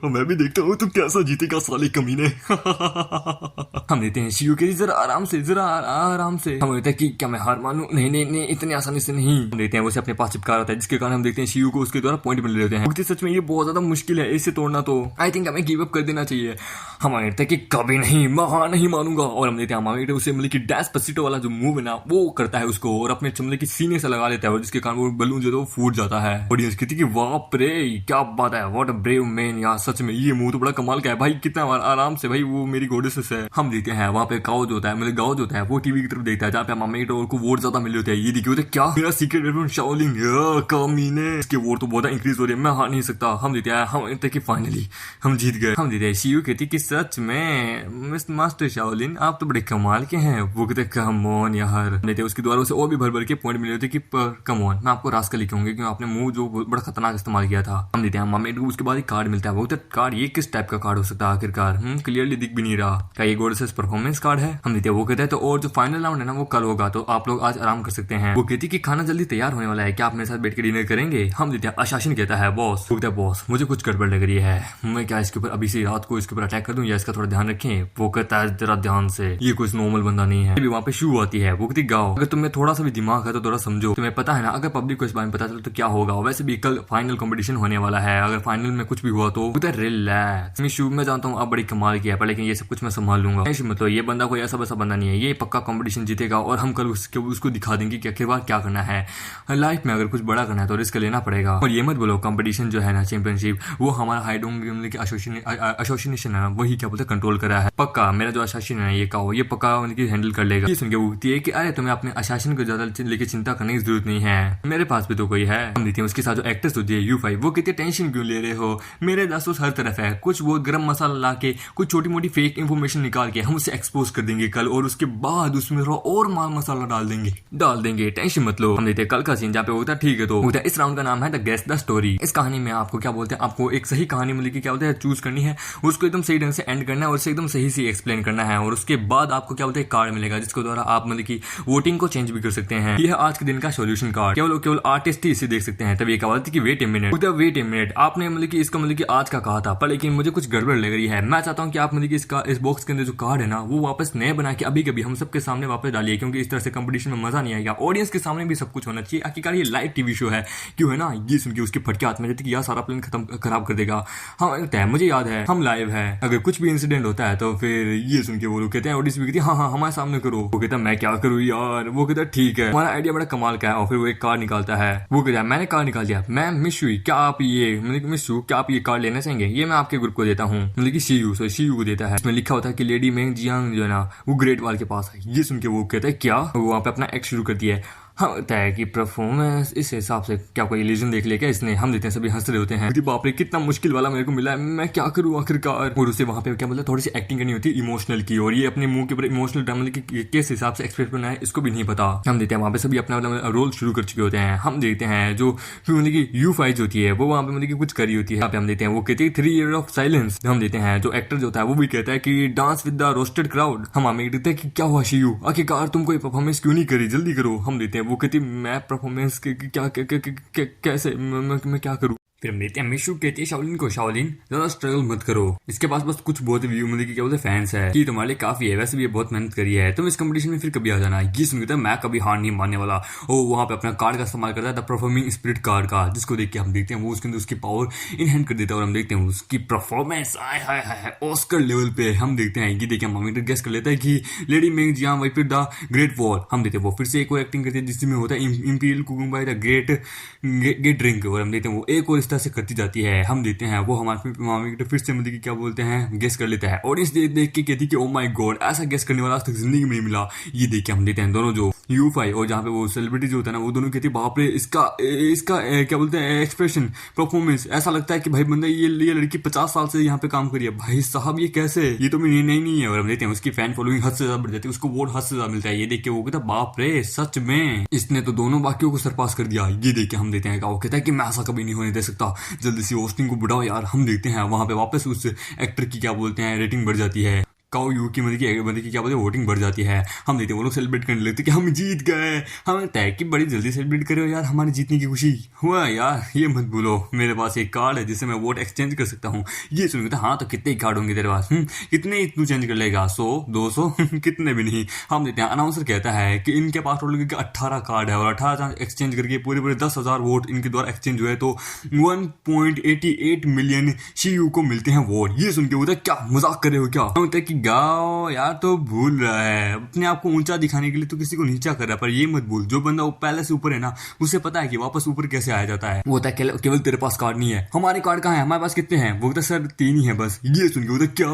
Speaker 1: मैं भी देखता हूँ तुम कैसा जीतेगा साले कमीने। हम देते हैं शियू के जरा आराम से हम कहते हैं कि क्या मैं हार मानूं, नहीं इतनी आसानी से नहीं। हम देते हैं वो अपने पास चिपका होता है जिसके कारण हम देखते हैं शियू को उसके द्वारा पॉइंट मिल रहे होते हैं। सच में ये बहुत ज्यादा मुश्किल है, इसे तोड़ना तो आई थिंक हमें गिव अप कर देना चाहिए। हम कहते हैं कि कभी नहीं, मैं हार नहीं मानूंगा, और हम देते हैं हमारे उसे मतलब कि डेस्पासिटो वाला जो मूव है ना वो करता है उसको और अपने चमड़े की सीने से लगा लेता है, जिसके कारण वो बलून जो है वो फूट जाता है। ऑडियंस कहती है कि वाह रे क्या बात है, व्हाट अ ब्रेव मैन यार, सच में ये मूव तो बड़ा कमाल का है भाई, कितना आराम से भाई वो मेरी गोडेसेस है। हम देखते हैं वहाँ पे काओ जो होता है मतलब गाओ जो होता है वो टीवी की तरफ देखता है जहाँ पे मामेट को वोट ज्यादा मिले होते हैं। ये देखिए होते क्या मेरा सीक्रेट वेपन शाओलिंग कमीने, इसके वोट तो बहुत इंक्रीज हो रही है, मैं हार नहीं सकता। हम देते हैं हम कि फाइनली हम जीत गए। हम देते हैं शियू कहती कि सच में मिस्टर मास्टर शाओलिन आप तो बड़े कमाल के हैं। वो कहते कम ऑन यार, देते उसके द्वारा उसे और भी भर के पॉइंट मिले होते कि कम ऑन मैं आपको रास्ता लिखूंगा क्योंकि आपने मूव जो बड़ा खतरनाक इस्तेमाल किया था। हम देते हैं मामेट को उसके बाद एक कार्ड मिलता है। वो कार्ड ये किस टाइप का कार्ड हो सकता है आखिरकार, क्लियरली दिख भी नहीं रहा, क्या ये गोडेसेस परफॉर्मेंस कार्ड है। हम देते हैं वो कहता है तो और जो फाइनल राउंड है ना वो कल होगा, तो आप लोग आज आराम कर सकते हैं। वो कहती कि खाना जल्दी तैयार होने वाला है, क्या आप मेरे साथ बैठ के डिनर करेंगे। हम देते हैं अशासन कहता है बॉस, वो कहता है बॉस मुझे कुछ गड़बड़ लग रही है, मैं क्या इसके ऊपर अभी से रात को इसके ऊपर अटैक कर दूं या इसका थोड़ा ध्यान रखें। वो कहता है जरा ध्यान से, ये कोई नॉर्मल बंदा नहीं है। वहाँ पे शू आती है, वो कहती गाओ अगर तुम्हें थोड़ा सा भी दिमाग है तो थोड़ा समझो, तुम्हें पता है ना अगर पब्लिक को इस बारे में पता चले तो क्या होगा। वैसे भी कल फाइनल कंपटीशन होने वाला है, अगर फाइनल में कुछ भी हुआ तो रिलैक्स, मैं शू में जानता हूँ आप बड़ी कमाल किया पर लेकिन ये सब कुछ मैं संभाल लूंगा, मतलब ये बंदा कोई ऐसा वैसा बंदा नहीं है, ये पक्का कंपटीशन जीतेगा और हम कल उसको दिखा देंगे कि आखिरकार क्या करना है लाइफ में। अगर कुछ बड़ा करना है तो रिस्क लेना पड़ेगा। और ये मत बोलो कंपटीशन जो है ना चैंपियनशिप वो हमारा हाइडोंग एसोसिएशन है वही क्या बोलते कंट्रोल कर रहा है, पक्का मेरा जो अशासन है ये काओ ये पक्का उनकी हैंडल कर लेगा। ये सुन के बोलती है कि अरे तुम्हें अपने अशासन को ज्यादा लेके चिंता करने की जरूरत नहीं है, मेरे पास भी तो कोई है। हम देखते हैं उसके साथ जो एक्ट्रेस होती है U5 वो कहती है टेंशन क्यों ले रहे हो, मेरे जासूस हर तरफ है, कुछ वो गरम मसाला ला के कुछ छोटी मोटी फेक इन्फॉर्मेशन निकाल के हम उसे एक्सपोज कर देंगे कल, और उसके बाद उसमें और माल मसाला डाल देंगे टेंशन मत लो। हम देते हैं कल का सीन जहाँ पे होता है ठीक है, तो होता है इस राउंड का नाम है द गेस द स्टोरी। इस कहानी में आपको क्या बोलते हैं, आपको एक सही कहानी मतलब कि क्या बोलते हैं चूज करनी है, उसको एकदम सही ढंग से एंड करना है और उसे एकदम सही से एक्सप्लेन करना है, और उसके बाद आपको क्या बोलते हैं कार्ड मिलेगा जिसके द्वारा आप मतलब कि वोटिंग को चेंज भी कर सकते हैं। यह आज के दिन का सॉल्यूशन कार्ड, केवल आर्टिस्ट ही इसे देख सकते हैं। तभी कहा कि वेट ए मिनट आपने मतलब कि इसका मतलब कि आज का कहा था पर लेकिन मुझे कुछ गड़बड़ लग रही है, मैं चाहता हूँ कि आप मतलब कि इस बॉक्स के अंदर जो कार्ड है ना वो वापस नए बना के अभी कभी हम सबके सामने वापस डालिए, क्योंकि इस तरह से कंपटीशन में मजा नहीं आएगा, ऑडियंस के सामने भी सब कुछ होना चाहिए। आखिरकार ये लाइव टीवी शो है क्यों है ना। ये सुन के उसके फटके हाथ में जाती कि यार सारा प्लान खराब कर देगा। हाँ मुझे याद है हम लाइव है, अगर कुछ भी इंसिडेंट होता है तो फिर ये सुन के वो लोग कहते हैं ऑडियंस भी कहती है हाँ हमारे सामने करो। वो कहता है मैं क्या करूँ यार, वो कहता है ठीक है हमारा आइडिया बड़ा कमाल का है, और फिर वो एक कार्ड निकालता है। वो कहता है मैंने कार्ड निकाल दिया, मैं मिस हुई क्या आप ये मतलब मिस हूँ क्या आप ये कार्ड लेना चाहेंगे, ये मैं आपके ग्रुप को देता हूँ मतलब कि शीयू को देता है। इसमें लिखा होता है कि लेडी मेंग जियांग जो है ना वो ग्रेट वॉल के पास है। ये सुन के वो कहता है क्या, वो वहाँ पे अपना एक्ट शुरू करती है। हाँ होता है कि परफॉर्मेंस इस हिसाब से क्या कोई इल्यूजन देख ले क्या इसने। हम देते हैं सभी हंस रहे होते हैं कि बाप रे कितना मुश्किल वाला मेरे को मिला है, मैं क्या करूँ आखिरकार। और उसे वहाँ पे क्या बोलता है थोड़ी सी एक्टिंग करनी होती है इमोशनल की, और ये अपने मुंह के ऊपर इमोशनल ड्रामा की किस हिसाब से एक्सप्रेस करना है इसको भी नहीं पता। हम देते हैं वहाँ पे सभी अपना रोल शुरू कर चुके होते हैं। हम देखते हैं जो मतलब की U5 होती है वो वहाँ पे मतलब की कुछ करी होती है। हम देते हैं वो कहती है 3 years ऑफ साइलेंस। हम देते हैं जो एक्टर जो होता है वो भी कहता है कि dance with the roasted crowd. हम हमें कहते हैं कि क्या हुआ शियू आखिरकार तुम कोई परफॉर्मेंस क्यों नहीं करी, जल्दी करो। हम देते हैं वो कहती मैं परफॉर्मेंस क्या कैसे मैं क्या करूं। फिर मिलते हैं मिशु कहती है शाओलिन को, शाओलिन ज्यादा स्ट्रगल मत करो, इसके पास बस कुछ बहुत व्यू मतलब कि क्या बोलते फैंस है कि तुम्हारे लिए काफी है, वैसे भी ये बहुत मेहनत करी है, तुम इस कंपटीशन में फिर कभी आ जाना। ये सुनकर मैं कभी हार नहीं मानने वाला। वो वहां पे अपना कार्ड का इस्तेमाल करता है द परफॉर्मिंग स्पिरिट कार्ड का, जिसको देख के हम देखते हैं वो उसके अंदर उसकी पावर इनहेंट कर देता है और हम देखते हैं उसकी परफॉर्मेंस आय ऑस्कर लेवल पे। हम देखते हैं ये देखिए मॉनिटर गेस कर लेता है कि lady Meng Jiang viper the great wall. हम देखते हैं वो फिर से एक और एक्टिंग करती है जिसमें होता है imperial cooking by the great drink, और हम देखते हैं वो एक और इस तरह से करती जाती है। हम देखते हैं वो हमारे फिर से मतलब क्या बोलते हैं गेस कर लेता है और इस देख के कहती है कि ओ माय गॉड ऐसा गेस करने वाला आज तक जिंदगी में नहीं मिला। ये देख के हम देखते हैं दोनों जो यूफाई और जहाँ पे वो सेलिब्रिटी जो होता है ना वो दोनों कहती है बाप रे इसका क्या बोलते हैं एक्सप्रेशन परफॉर्मेंस, ऐसा लगता है कि भाई बंदा ये लड़की 50 साल से यहाँ पे काम करी है, भाई साहब ये कैसे, ये तो मेरी नहीं है। और हम देखते हैं उसकी फैन फॉलोइंग हद से ज्यादा बढ़ जाती है, उसको वोट हद से ज्यादा मिलता है। ये देख के वो कहता है बाप रे सच में इसने तो दोनों बाकियों को सरपास कर दिया। ये देख के हम देखते हैं वो कहता है कि मैं ऐसा कभी नहीं होने दे सकता, जल्दी से होस्टिंग को बढ़ाओ यार। हम देखते हैं वहां पे वापस उस एक्टर की क्या बोलते हैं रेटिंग बढ़ जाती है, काओ यू की मतलब की क्या बोलते हैं वोटिंग बढ़ जाती है। हम देखते हैं वो लोग सेलिब्रेट करने लगते कि हम जीत गए। हमें लगता है कि बड़ी जल्दी सेलिब्रेट करे हो यार, हमारी जीतने की खुशी हुआ यार। ये मत भूलो मेरे पास एक कार्ड है जिससे मैं वोट एक्सचेंज कर सकता हूँ। ये सुन के हाँ तो कितने कार्ड होंगे तेरे पास, कितने तू चेंज कर लेगा, 100 200 कितने भी नहीं। हम देखते हैं अनाउंसर कहता है कि इनके पास टोटल 18 कार्ड है और 18 एक्सचेंज करके पूरे 10,000 वोट इनके द्वारा एक्सचेंज हुए तो 1.88 मिलियन शीयू को मिलते हैं वोट। ये सुन के बोलता है क्या मजाक कर रहे हो क्या, होता है कि गाओ यार तो भूल रहा है अपने आप को ऊंचा दिखाने के लिए तो किसी को नीचा कर रहा है। पर ये मत भूल जो बंदा पहले से ऊपर है ना उसे पता है कि वापस ऊपर कैसे आया जाता है। वो होता है केवल तेरे पास कार्ड नहीं है, हमारे कार्ड कहाँ है, हमारे पास कितने हैं, वो कहता सर 3 ही है बस। ये सुन के बोलता क्या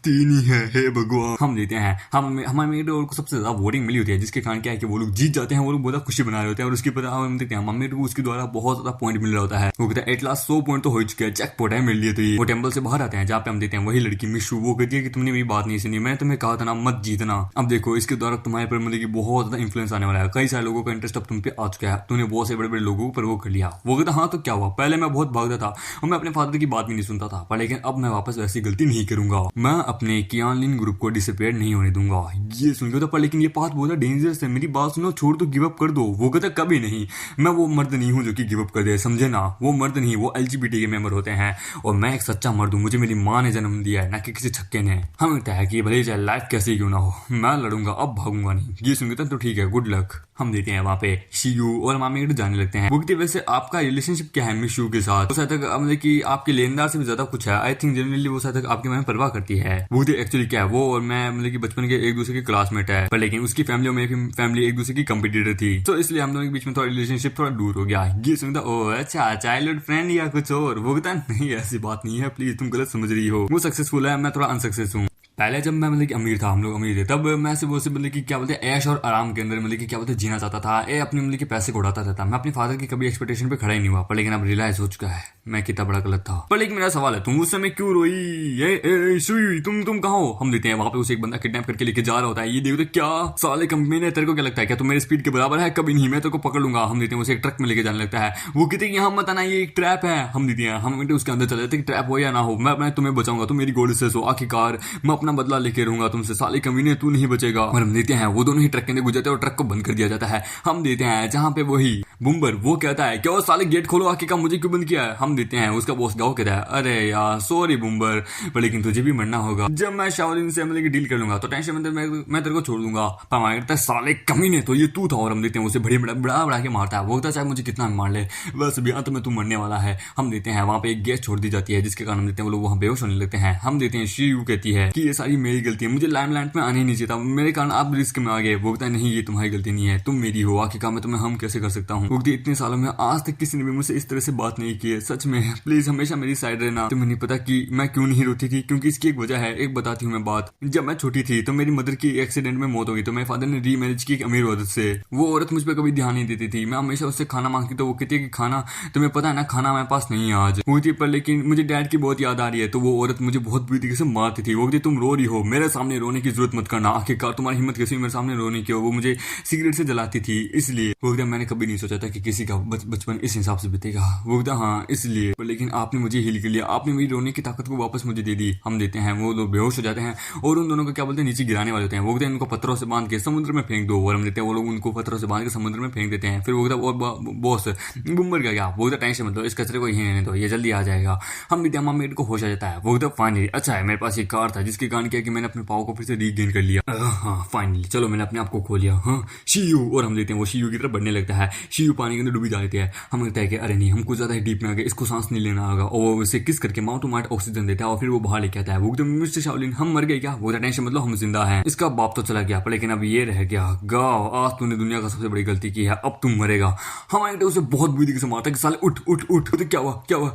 Speaker 1: 3 ही है, हे भगवान। हम देते हैं हमारे को सबसे ज्यादा वोटिंग मिली होती है जिसके कारण क्या है कि वो लोग जीत जाते हैं, वो लोग बहुत खुशी बना रहे होते हैं और उसकी पता हम देखते हैं मम्मी को उसके द्वारा बहुत ज्यादा पॉइंट मिल रहा होता है। वो कहता है एट लास्ट 100 पॉइंट तो हो चुके हैं, जैकपॉट है मेरे लिए। तो ये वो टेंपल से बाहर आते हैं जहाँ पे हम देखते हैं वही लड़की मिशु, वो कहती है कि तुमने मेरी बात नहीं सुनी, मैंने तुम्हें कहा था ना मत जीतना। अब देखो इसके द्वारा तुम्हारे पर मतलब कि बहुत ज्यादा इन्फ्लुएंस आने वाला है, कई सारे लोगों का इंटरेस्ट अब तुम पे आ चुका है, तूने बहुत से बड़े लोगों पर वो कर लिया। वो कहता हाँ तो क्या हुआ, पहले मैं बहुत भागता था और मैं अपने फादर की बात भी नहीं सुनता था, पर लेकिन अब मैं वापस वैसी गलती नहीं करूंगा, मैं अपने कियानलिन ग्रुप को डिसअपीयर नहीं होने दूंगा। ये सुन के पर लेकिन ये बात बहुत डेंजरस है, मेरी बात सुनो, छोड़ दो, गिव अप कर दो। वो कहता कभी नहीं, मैं वो मर्द नहीं हूँ जो कि गिव अप कर दे, समझे ना, वो मर्द नहीं, वो LGBT के मेंबर होते हैं और मैं एक सच्चा मर्द हूँ, मुझे मेरी माँ ने जन्म दिया है ना कि किसी छक्के ने। हमें लगता है कि भले चाहे लाइफ कैसी क्यों ना हो मैं लड़ूंगा, अब भागूंगा नहीं। ये सुन के तो ठीक है, गुड लक। हम देते हैं वहाँ पे शियू और मामी जाने लगते हैं। वो कहते वैसे आपका रिलेशनशिप क्या है मिशु के साथ, वो शायद तक मतलब कि आपके लेनदार से भी ज्यादा कुछ है, आई थिंक जनरली वो शायद तक आपके बारे में परवाह करती है। वो एक्चुअली क्या है, वो और मैं मतलब कि बचपन के एक दूसरे के क्लासमेट है, पर लेकिन उसकी फैमिली और मेरी फैमिली एक दूसरे की कंपटीटर थी, तो इसलिए हम दोनों के बीच में थोड़ा रिलेशनशिप थोड़ा दूर हो गया। ये सुनता ओ अच्छा चाइल्डहुड फ्रेंड या कुछ और। वो कहता नहीं ऐसी बात नहीं है, प्लीज तुम गलत समझ रही हो, वो सक्सेसफुल है, मैं थोड़ा अनसक्सेस हूँ। पहले जब मैं मतलब कि अमीर था, हम लोग अमीर थे, तब मैं सिर्फ मतलब कि क्या बोलते हैं ऐश और आराम के अंदर मतलब कि क्या बोलते हैं जीना चाहता था, अपने मतलब कि पैसे को उड़ाता रहता। मैं अपने फादर की कभी एक्सपेक्टेशन पे खड़ा ही नहीं हुआ, पर लेकिन अब रियलाइज हो चुका है मैं कितना बड़ा गलत था। पर लेकिन मेरा सवाल है, तुम उस समय क्यों रोई, तुम कहाँ हो। हम देते हैं वहां पे उसे एक बंदा किडनैप करके लेके जा रहा होता है। ये देखो क्या साले कंपनी ने, तेरे को क्या लगता है क्या तुम मेरे स्पीड के बराबर है, कभी नहीं, मैं तेरे को पकड़ लूंगा। हम देते हैं उसे एक ट्रक में लेके जाने लगता है। वो कहते हैं यहाँ मत आना, ये एक ट्रैप है। हम देते हैं हम उसके अंदर चले जाते हैं, ट्रैप हो या ना हो मैं तुम्हें बचाऊंगा, तुम मेरी गोल्ड से हो, आखिरकार मैं अपना बदला लेके रहूंगा तुमसे, साले कमीने तू नहीं बचेगा। और हम देते हैं वो दोनों ही ट्रक के अंदर गुजरते हैं और ट्रक को बंद कर दिया जाता है। हम देते हैं जहां पे वही बुम्बर वो कहता है क्या साले गेट खोलो, आखिरकार मुझे क्यों बंद किया है। हम देते हैं उसका बॉस गाओ कहता है अरे यार सॉरी बुम्बर, पर लेकिन तुझे भी मरना होगा, जब मैं शाओलिन से मतलब कि डील कर लूंगा तो टेंशन में मैं तेरे को छोड़ दूंगा। पर हमारे कहता है साले कमीने तो ये तू था। और हम देते हैं उसे बड़ा के मारता है। वो कहता है चाहे मुझे कितना मार ले, बस अभी अंत में तू मरने वाला है। हम देते हैं वहां पे एक गैस छोड़ दी जाती है जिसके कारण हम देते हैं वो लोग वहां बेहोश होने लगते हैं। हम देते हैं शियू कहती है कि ये सारी मेरी गलती है, मुझे लाइमलाइट में आने ही नहीं चाहिए था, मेरे कारण आप रिस्क में आ गए। वो कहता है नहीं ये तुम्हारी गलती नहीं है, तुम मेरी हो, आखिरकार मैं तुम्हें हम कैसे कर सकता हूँ। वो इतने सालों में आज तक किसी ने भी मुझसे इस तरह से बात नहीं की है, सच में प्लीज हमेशा मेरी साइड रहना। तुम्हें नहीं पता कि मैं क्यों नहीं रोती थी, क्योंकि इसकी एक वजह है, एक बताती हूँ मैं बात। जब मैं छोटी थी तो मेरी मदर की एक्सीडेंट में मौत हो गई, तो मेरे फादर ने रीमैरिज की एक अमीर औरत से। वो औरत मुझ पर कभी ध्यान नहीं देती थी, मैं हमेशा उससे खाना मांगती तो वो कहती है कि खाना तुम्हें पता है ना, खाना हमारे पास नहीं है आज। वो थी पर लेकिन मुझे डैड की बहुत याद आ रही है, तो वो औरत मुझे बहुत बुरी तरीके से मारती थी। वो कहती तुम रो रही हो, मेरे सामने रोने की जरूरत मत करना, आखिरकार तुम्हारी हिम्मत कैसी मेरे सामने रोने की हो। वो मुझे सिगरेट से जलाती थी, इसलिए वो मैंने कभी नहीं सोचा जाता है कि किसी का बचपन इस हिसाब से बीतेगा। वो कहता हाँ इसलिए, लेकिन आपने मुझे हील कर लिया, आपने मेरी रोने की ताकत को वापस मुझे दे दी। हम देते हैं वो लोग बेहोश हो जाते हैं और उन दोनों को क्या बोलते हैं नीचे गिराने वाले होते हैं। वो कहते हैं उनको पत्थरों से बांध के समुद्र में फेंक दो, और हम देते हैं वो लोग उनको पत्थरों से बांध के समुद्र में फेंक देते हैं। फिर वो कहता है बॉस बुम्बर का क्या, वो कहता टेंशन मत लो, इस कचरे को यहीं रहने दो, ये जल्दी आ जाएगा। हम देते हैं मम्मी को होश आ जाता है। वो कहता फाइनली अच्छा है मेरे पास एक कार था जिसके कारण क्या कि मैंने अपने पाव को फिर से रीगेन कर लिया। हाँ फाइनली चलो मैंने अपने आप को खो लिया। हाँ शियू, और हम देते हैं वो शियू की तरफ बढ़ने लगता है। शियू पानी के अंदर डूबी जा लेती है। हम कहते हैं कि अरे नहीं हम कुछ ज्यादा ही डीप में आ गए, इसको सांस नहीं लेना होगा, और वो उसे किस करके माउंट टू माउंट ऑक्सीजन देता है और फिर वो बाहर लेके आता है। वो मिस्टर शाओलिन हम मर गए क्या, वो टेंशन मतलब हम जिंदा हैं, इसका बाप तो चला गया पर लेकिन अब ये रह गया। गाओ आज तूने दुनिया का सबसे बड़ी गलती की है, अब तुम मरेगा। हमारे बेटे उसे बहुत बुरी से मारता है कि साले उठ उठ उठ, तो क्या हुआ क्या हुआ,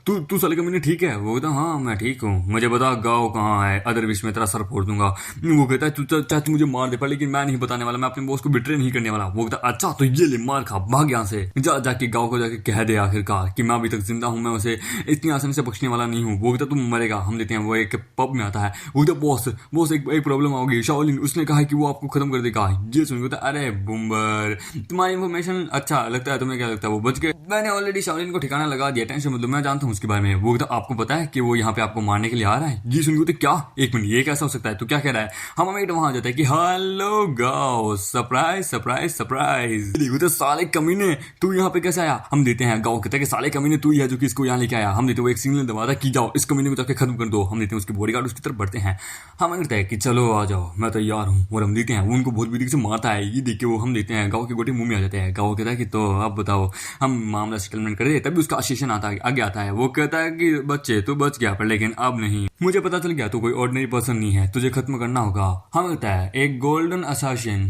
Speaker 1: तू साले का मैंने ठीक है। वो कहता हाँ मैं ठीक हूँ, मुझे बता गाओ कहाँ है, अदर विश में तेरा सर फोड़ दूंगा। वो कहता है चाचा मुझे मार दे पर लेकिन मैं नहीं बताने वाला, मैं अपने बॉस को बिट्रे नहीं करने वाला। वो कहता अच्छा तो ये ले मार खा, भाग यहाँ से, जाके गाँव को जाके कह दे आखिरकार कि मैं अभी तक जिंदा हूँ, मैं उसे इतनी आसानी से बख्शने वाला नहीं हूँ। वो कहता तुम मरेगा। हम देते हैं वो एक पब में आता है। वो कहता बॉस एक प्रॉब्लम होगी, शाओलिन उसने कहा कि वो आपको खत्म कर देगा। ये सुन कहता अरे बुम्बर तुम्हारी इन्फॉर्मेशन अच्छा लगता है, तुम्हें क्या लगता है वो बच गए, मैंने ऑलरेडी शाओलिन को ठिकाना लगा दिया, टेंशन मतलब मैं जानता हूँ उसके बारे में। वो कहता आपको पता है कि वो यहाँ पे आपको मारने के लिए आ रहा है। ये सुन कहते क्या, एक मिनट ये कैसा हो सकता है, तो क्या कह रहा है। हम हमें वहां आ जाता है कि हेलो गाओ सरप्राइज सरप्राइज सरप्राइज, देखो साले कमीने तू यहाँ पे कैसे आया। हम देते हैं गाओ कहता है कि साले कमीने तू ही है जो कि इसको यहाँ लेके आया। हम देते हैं वो एक सिग्नल दबाता कि जाओ इस कमीने को जाके खत्म कर दो। हम देते हैं उसके बॉडीगार्ड उसकी तरफ बढ़ते हैं। हम कहते हैं कि चलो आ जाओ मैं तैयार हूँ, और हम देते हैं वो उनको बहुत विधि से मारता है। ये देख के वो हम देते हैं गाओ के गोटे मुंह में आ जाते हैं। गाओ कहता है कि तो अब बताओ हम मामला सेटलमेंट कर दे। तभी उसका आशीषन आगे आता है। वो कहता है कि बच्चे तू बच गया पर लेकिन अब नहीं, मुझे पता चल गया तू कोई ऑर्डिनरी पर्सन नहीं है, तुझे खत्म करना होगा। हम कहता है एक गोल्डन असासिन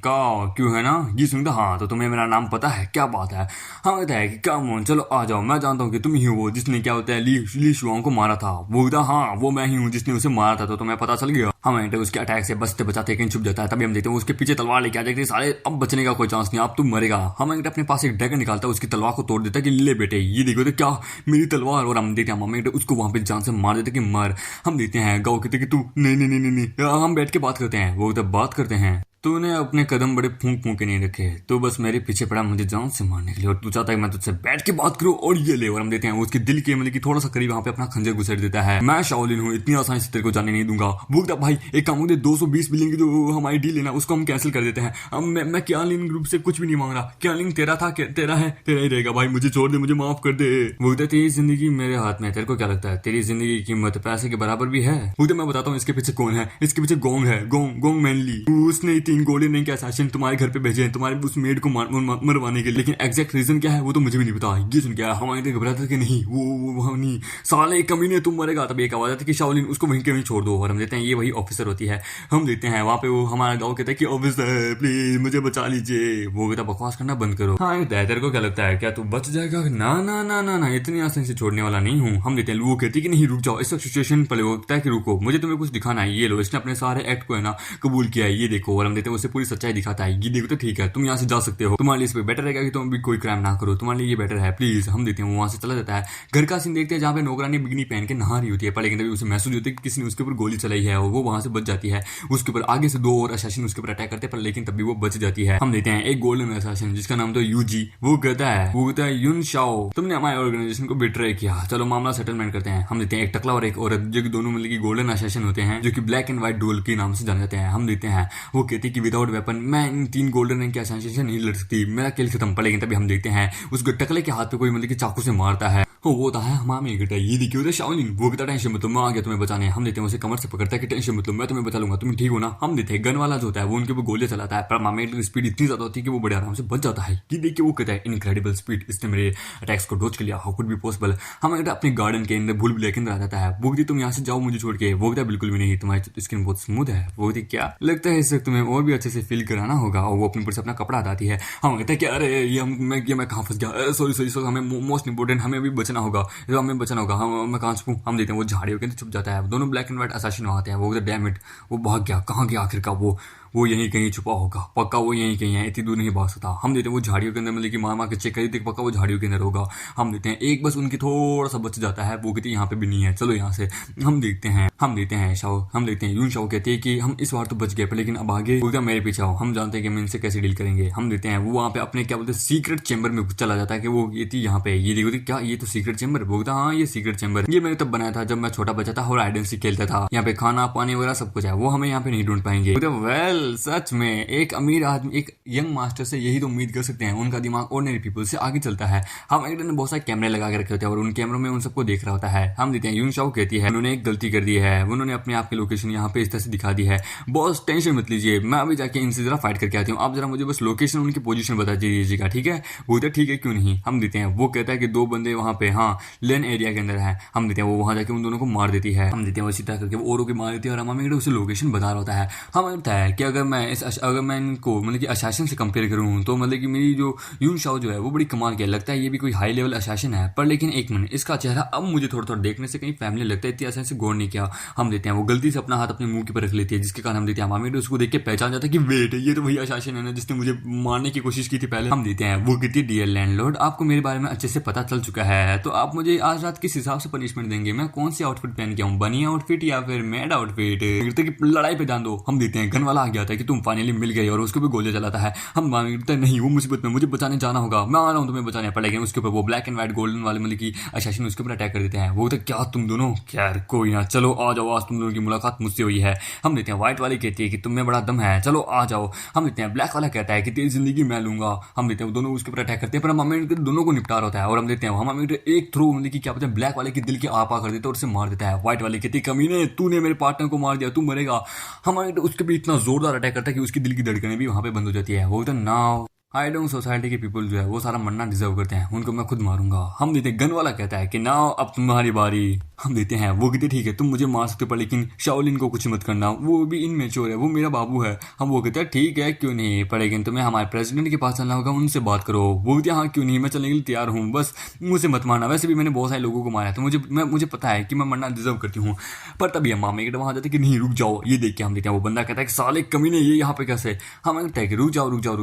Speaker 1: काओ क्यों है ना। ये सुनता हाँ तो तुम्हें मेरा नाम पता है, क्या बात है। हम कहता है कि कम ऑन चलो आ जाओ, मैं जानता हूँ कि तुम ही हो वो जिसने क्या होता है ली शुआंग को मारा था। वो कहता हाँ वो मैं ही हूँ जिसने उसे मारा था, तो तुम्हें पता चल गया। हम उसके अटैक से बचते बचाते कहीं छुप जाता है। तभी हम देखते हैं उसके पीछे तलवार लेके आ जाती है। साले अब बचने का कोई चांस नहीं, अब तू मरेगा। हम अपने पास एक ड्रैगन निकालता है, उसकी तलवार को तोड़ देता है कि ले बेटे ये देखो तो क्या मेरी तलवार, और हम देखते हैं मम्मी उसको वहां पे जान से मार देते कि मर। हम देखते हैं गाँव कहते कि तू नहीं, हम बैठ के बात करते हैं। वो तब बात करते हैं तूने अपने कदम बड़े फूंक के नहीं रखे, तो बस मेरे पीछे पड़ा मुझे जान से मारने के लिए, और तू चाहता है मैं तुझसे बैठ के बात करूं, और ये ले। और हम देते हैं उसके दिल के मतलब कि थोड़ा सा करीब वहां पे अपना खंजर घुसेड़ देता है। मैं शाओलिन हूँ, इतनी आसानी से तेरे को जाने नहीं दूंगा। भूखता भाई एक काम होते 220 बिलियन की जो हमारी डील है ना उसको हम कैंसिल कर देते हैं। अब मैं क्यालिन ग्रुप से कुछ भी नहीं मांग रहा, क्यालिन तेरा था तेरा है तेरा ही रहेगा भाई, मुझे छोड़ दे, मुझे माफ कर दे। भूखता तेरी जिंदगी मेरे हाथ में, तेरे को क्या लगता है तेरी जिंदगी की कीमत पैसे के बराबर भी है। भूखता मैं बताता हूँ इसके पीछे कौन है, इसके पीछे गोंग है, गोंग मैनली। उसने 3 गोल्डन नहीं क्या तुम्हारे घर पे भेजे हैं तुम्हारे उस मेड को मरवाने के लिए, लेकिन एग्जैक्ट रीजन क्या है वो तो मुझे भी नहीं पता। ये सुन क्या हमारे घबराते कि नहीं वो नहीं साले कमीने तुम मरेगा। तब एक आवाज आती है कि शाओलिन उसको वहीं के वहीं छोड़ दो। और हम देते हैं ये वही ऑफिसर होती है। हम देखते हैं वहां पे वो हमारा गाँव कहता है कि ऑफिसर प्लीज मुझे बचा लीजिए। वो कहता बकवास करना बंद करो। हाँ तेरे को क्या लगता है क्या तू बच जाएगा। ना ना ना ना ना इतनी आसानी से छोड़ने वाला नहीं हूँ। हम देते हैं वो कहती है कि नहीं रुक जाओ, इस सिचुएशन पर वो कहता है कि रुको मुझे तुम्हें कुछ दिखाना है। ये लो इसने अपने सारे एक्ट को है ना कबूल किया है, ये देखो। और हम देते हैं उसे पूरी सच्चाई दिखाता है। ये देखो तो ठीक है तुम यहाँ से जा सकते हो, तुम्हारे लिए इस पे बेटर रहेगा कि तुम अभी कोई क्राइम ना करो, तुम्हारे लिए ये बेटर है प्लीज। हम देते हैं वहां से चला जाता है। घर का सीन देखते हैं जहाँ पे नौकरानी बिगनी पहन के नहा रही होती है, पर लेकिन तभी उसे महसूस होती है कि किसी ने उसके ऊपर गोली चलाई है, और वो वहां से बच जाती है। उसके ऊपर आगे से 2 और असासिन उसके ऊपर अटैक करते हैं, पर लेकिन तभी वो बच जाती है। हम देते हैं एक गोल्डन असासिन जिसका नाम तो यूजी। वो कहता है यून शाओ तुमने हमारे ऑर्गेनाइजेशन को बिट्रे किया, चलो मामला सेटलमेंट करते हैं। हम देते हैं एक टकला और एक औरत जो कि दोनों मतलब की गोल्डन असासिन होते हैं, जो कि ब्लैक एंड व्हाइट डुअल के नाम से जाने जाते हैं। हम देते हैं वो कहते हैं कि विदाउट वेपन मैं इन 3 गोल्डन रैंक के असासिन से नहीं लड़ सकती, मेरा खेल खत्म। पर लेकिन तभी हम देखते हैं उस टकले के हाथ पे कोई मतलब कि चाकू से मारता है। वो होता है हमारे बेटा, ये देखिए उधर शाओलिन। वो कहता टेंशन मत लो मैं आ गया तुम्हें बचाने। हम देते हैं उसे कमर से पकड़ता है कि टेंशन मत लो मैं तुम्हें बचा लूंगा, तुम ठीक हो ना। हम देते हैं गन वाला जो होता है वो उनके ऊपर गोलियां चलाता है, पर मामेट की स्पीड इतनी ज्यादा होती है कि वो बड़े आराम से बच जाता है। ये देख के वो कहता है इनक्रेडिबल स्पीड, इसने मेरे अटैक्स को डॉज कर लिया, हाउ कुड बी पॉसिबल। हम अपने गार्डन के अंदर भूल भुलैया के अंदर आ जाता है। वो कहती तुम यहाँ से जाओ मुझे छोड़ के। वो कहता बिल्कुल भी नहीं, तुम्हारी स्किन बहुत स्मूथ है। वो कहती क्या लगता है इससे तुम्हें और भी अच्छे से फील कराना होगा। और वो अपने ऊपर से अपना कपड़ा हटाती है। हम कहते हैं कि अरे ये मैं कहाँ फंस गया, सॉरी हमें मोस्ट इंपोर्टेंट हमें अभी बचना होगा, हमें बचना होगा। मैं कहाँ छुपूं। हम देते हैं वो झाड़ियों के अंदर छुप जाता है। दोनों ब्लैक एंड व्हाइट असासिन आते हैं। वो डैम इट वो भाग गया, कहाँ गया आखिर का। वो वो यहीं कहीं छुपा होगा, पक्का वो यहीं कहीं है, इतनी दूर नहीं भाग सकता। हम देते हैं वो झाड़ियों के अंदर, मतलब कि मार मार के चेक करी देख, पक्का वो झाड़ियों के अंदर होगा। हम देते हैं एक बस उनकी थोड़ा सा बच जाता है, वो कहती है यहाँ पे भी नहीं है, चलो यहाँ से। हम देखते हैं शाओ, हम देखते हैं यून शाओ कहती है कि हम इस बार तो बच गए, पर लेकिन अब आगे बोलता मेरे पीछे आओ, हम जानते हैं कि हम इनसे कैसे डील करेंगे। हम देते हैं वो वहाँ पे अपने क्या बोलते हैं सीक्रेट चेंबर में चला जाता है कि वो ये थी यहाँ पे, ये देखो क्या ये तो सीक्रेट चेंबर, बोलता हाँ ये सीक्रेट चेंबर, ये मैंने तब बनाया था जब मैं छोटा बच्चा था और हाइड एंड सीक खेलता था, यहाँ पे खाना पानी वगैरह सब कुछ है, वो हमें यहाँ पे नहीं ढूंढ पाएंगे। वेल सच में एक अमीर आदमी एक यंग मास्टर से यही तो उम्मीद कर सकते हैं, उनका दिमाग ऑर्डिनरी पीपल से आगे चलता है। हम एक दिन बहुत सारे कैमरे लगा के रखे होते हैं और उन कैमरों में उन सबको देख रहा होता है। हम देते हैं यून शाओ कहती है उन्होंने एक गलती कर दी है, उन्होंने अपने आप की लोकेशन यहाँ पे इस तरह से दिखा दी है। बॉस टेंशन मत लीजिए, मैं अभी जाके इनसे जरा फाइट करके आती हूँ, आप जरा मुझे बस लोकेशन उनकी पोजीशन बता दीजिएगा, ठीक है। वो तो ठीक है क्यों नहीं। हम देते हैं वो कहता है कि 2 बंदे वहाँ पे हाँ लेन एरिया के अंदर है। हम देते हैं वो वहाँ जाके उन दोनों को मार देती है। हम देते हैं वो सीधा करके वो औरों की मार देती है और हमें उसे लोकेशन बता रहा होता है। हमें लगता है कि अगर मैं इनको मतलब कि अशासन से कंपेयर करूँ तो मतलब कि मेरी जो यून शाओ जो है वो बड़ी कमाल की लगता है, ये भी कोई हाई लेवल अशासन है। पर लेकिन एक मिनट, इसका चेहरा अब मुझे थोड़ा थोड़ा देखने से कहीं फैमिली लगता है, इतनी आसानी से गौर नहीं किया। हम देते हैं वो गलती से अपना हाथ अपने मुंह के पर रख लेती है, जिसके कारण हम देते हैं मामी उसको देख के पहचान जाता है कि वेट ये तो वही अशासन है ना जिसने मुझे मारने की कोशिश की थी पहले। हम देते हैं वो कहती है डियर लैंडलॉर्ड, आपको मेरे बारे में अच्छे से पता चल चुका है, तो आप मुझे आज रात किस हिसाब से पनिशमेंट देंगे, मैं कौन सी आउटफिट पहन के आऊँ, बनी आउटफिट या फिर मैड आउटफिट, लड़ाई पे ध्यान दो। हम देते हैं गन वाला आ गया था कि तुम फाइनली मिल गए और उसको भी गोली चलाता है। हम मांगते नहीं वो मुसीबत में मुझे बचाने जाना होगा, मैं आ रहा हूँ तुम्हें बचाने पर, लेकिन उसके ऊपर वो ब्लैक एंड व्हाइट गोल्डन वाले मतलब की अशासन उसके ऊपर अटैक कर देते हैं। वो तो क्या तुम दोनों, खैर कोई ना, चलो आ जाओ, आज तुम दोनों की मुलाकात मुझसे हुई है। हम देते हैं व्हाइट वाली कहती है कि तुम में बड़ा दम है, चलो आ जाओ। हम देते हैं ब्लैक वाला कहता है कि तेरी जिंदगी मैं लूंगा। हम देते हैं दोनों उसके ऊपर अटैक करते हैं, पर हम दोनों को निपटा होता है। और हम देते हैं हम एक थ्रो मतलब कि क्या बोलते हैं ब्लैक वाले के दिल के आप कर देते और उसे मार देता है। व्हाइट वाले कहती कमीने तूने मेरे पार्टनर को मार दिया, तू मरेगा। हमारे उसके भी इतना जोरदार अटैक करता है कि उसकी दिल की धड़कनें भी वहां पे बंद हो जाती है। वो तो नाउ हाई डाउन सोसाइटी के पीपल जो है वो सारा मरना डिजर्व करते हैं, उनको मैं खुद मारूंगा। हम देते हैं गन वाला कहता है कि नाउ अब तुम्हारी बारी। हम देते हैं वो कहते ठीक है तुम मुझे मार सकते हो, पर लेकिन शाओलिन को कुछ मत करना, वो भी इनमेच्योर है, वो मेरा बाबू है। हम वो कहते हैं ठीक है क्यों नहीं, पर लेकिन तुम्हें हमारे प्रेसिडेंट के पास चलना होगा, उनसे बात करो। वो कहते हैं हाँ क्यों नहीं, मैं चलने के लिए तैयार हूँ, बस मुझे मत मारना। वैसे भी मैंने बहुत सारे लोगों को मारा है, तो मुझे पता है कि मैं मरना डिजर्व करती हूँ। पर तभी हम मामे के वहां जाते कि नहीं रुक जाओ, ये देख के हम देते हैं वो बंदा कहता है कि साले कमीने ये यहाँ पे कैसे। हम कहते हैं कि रुक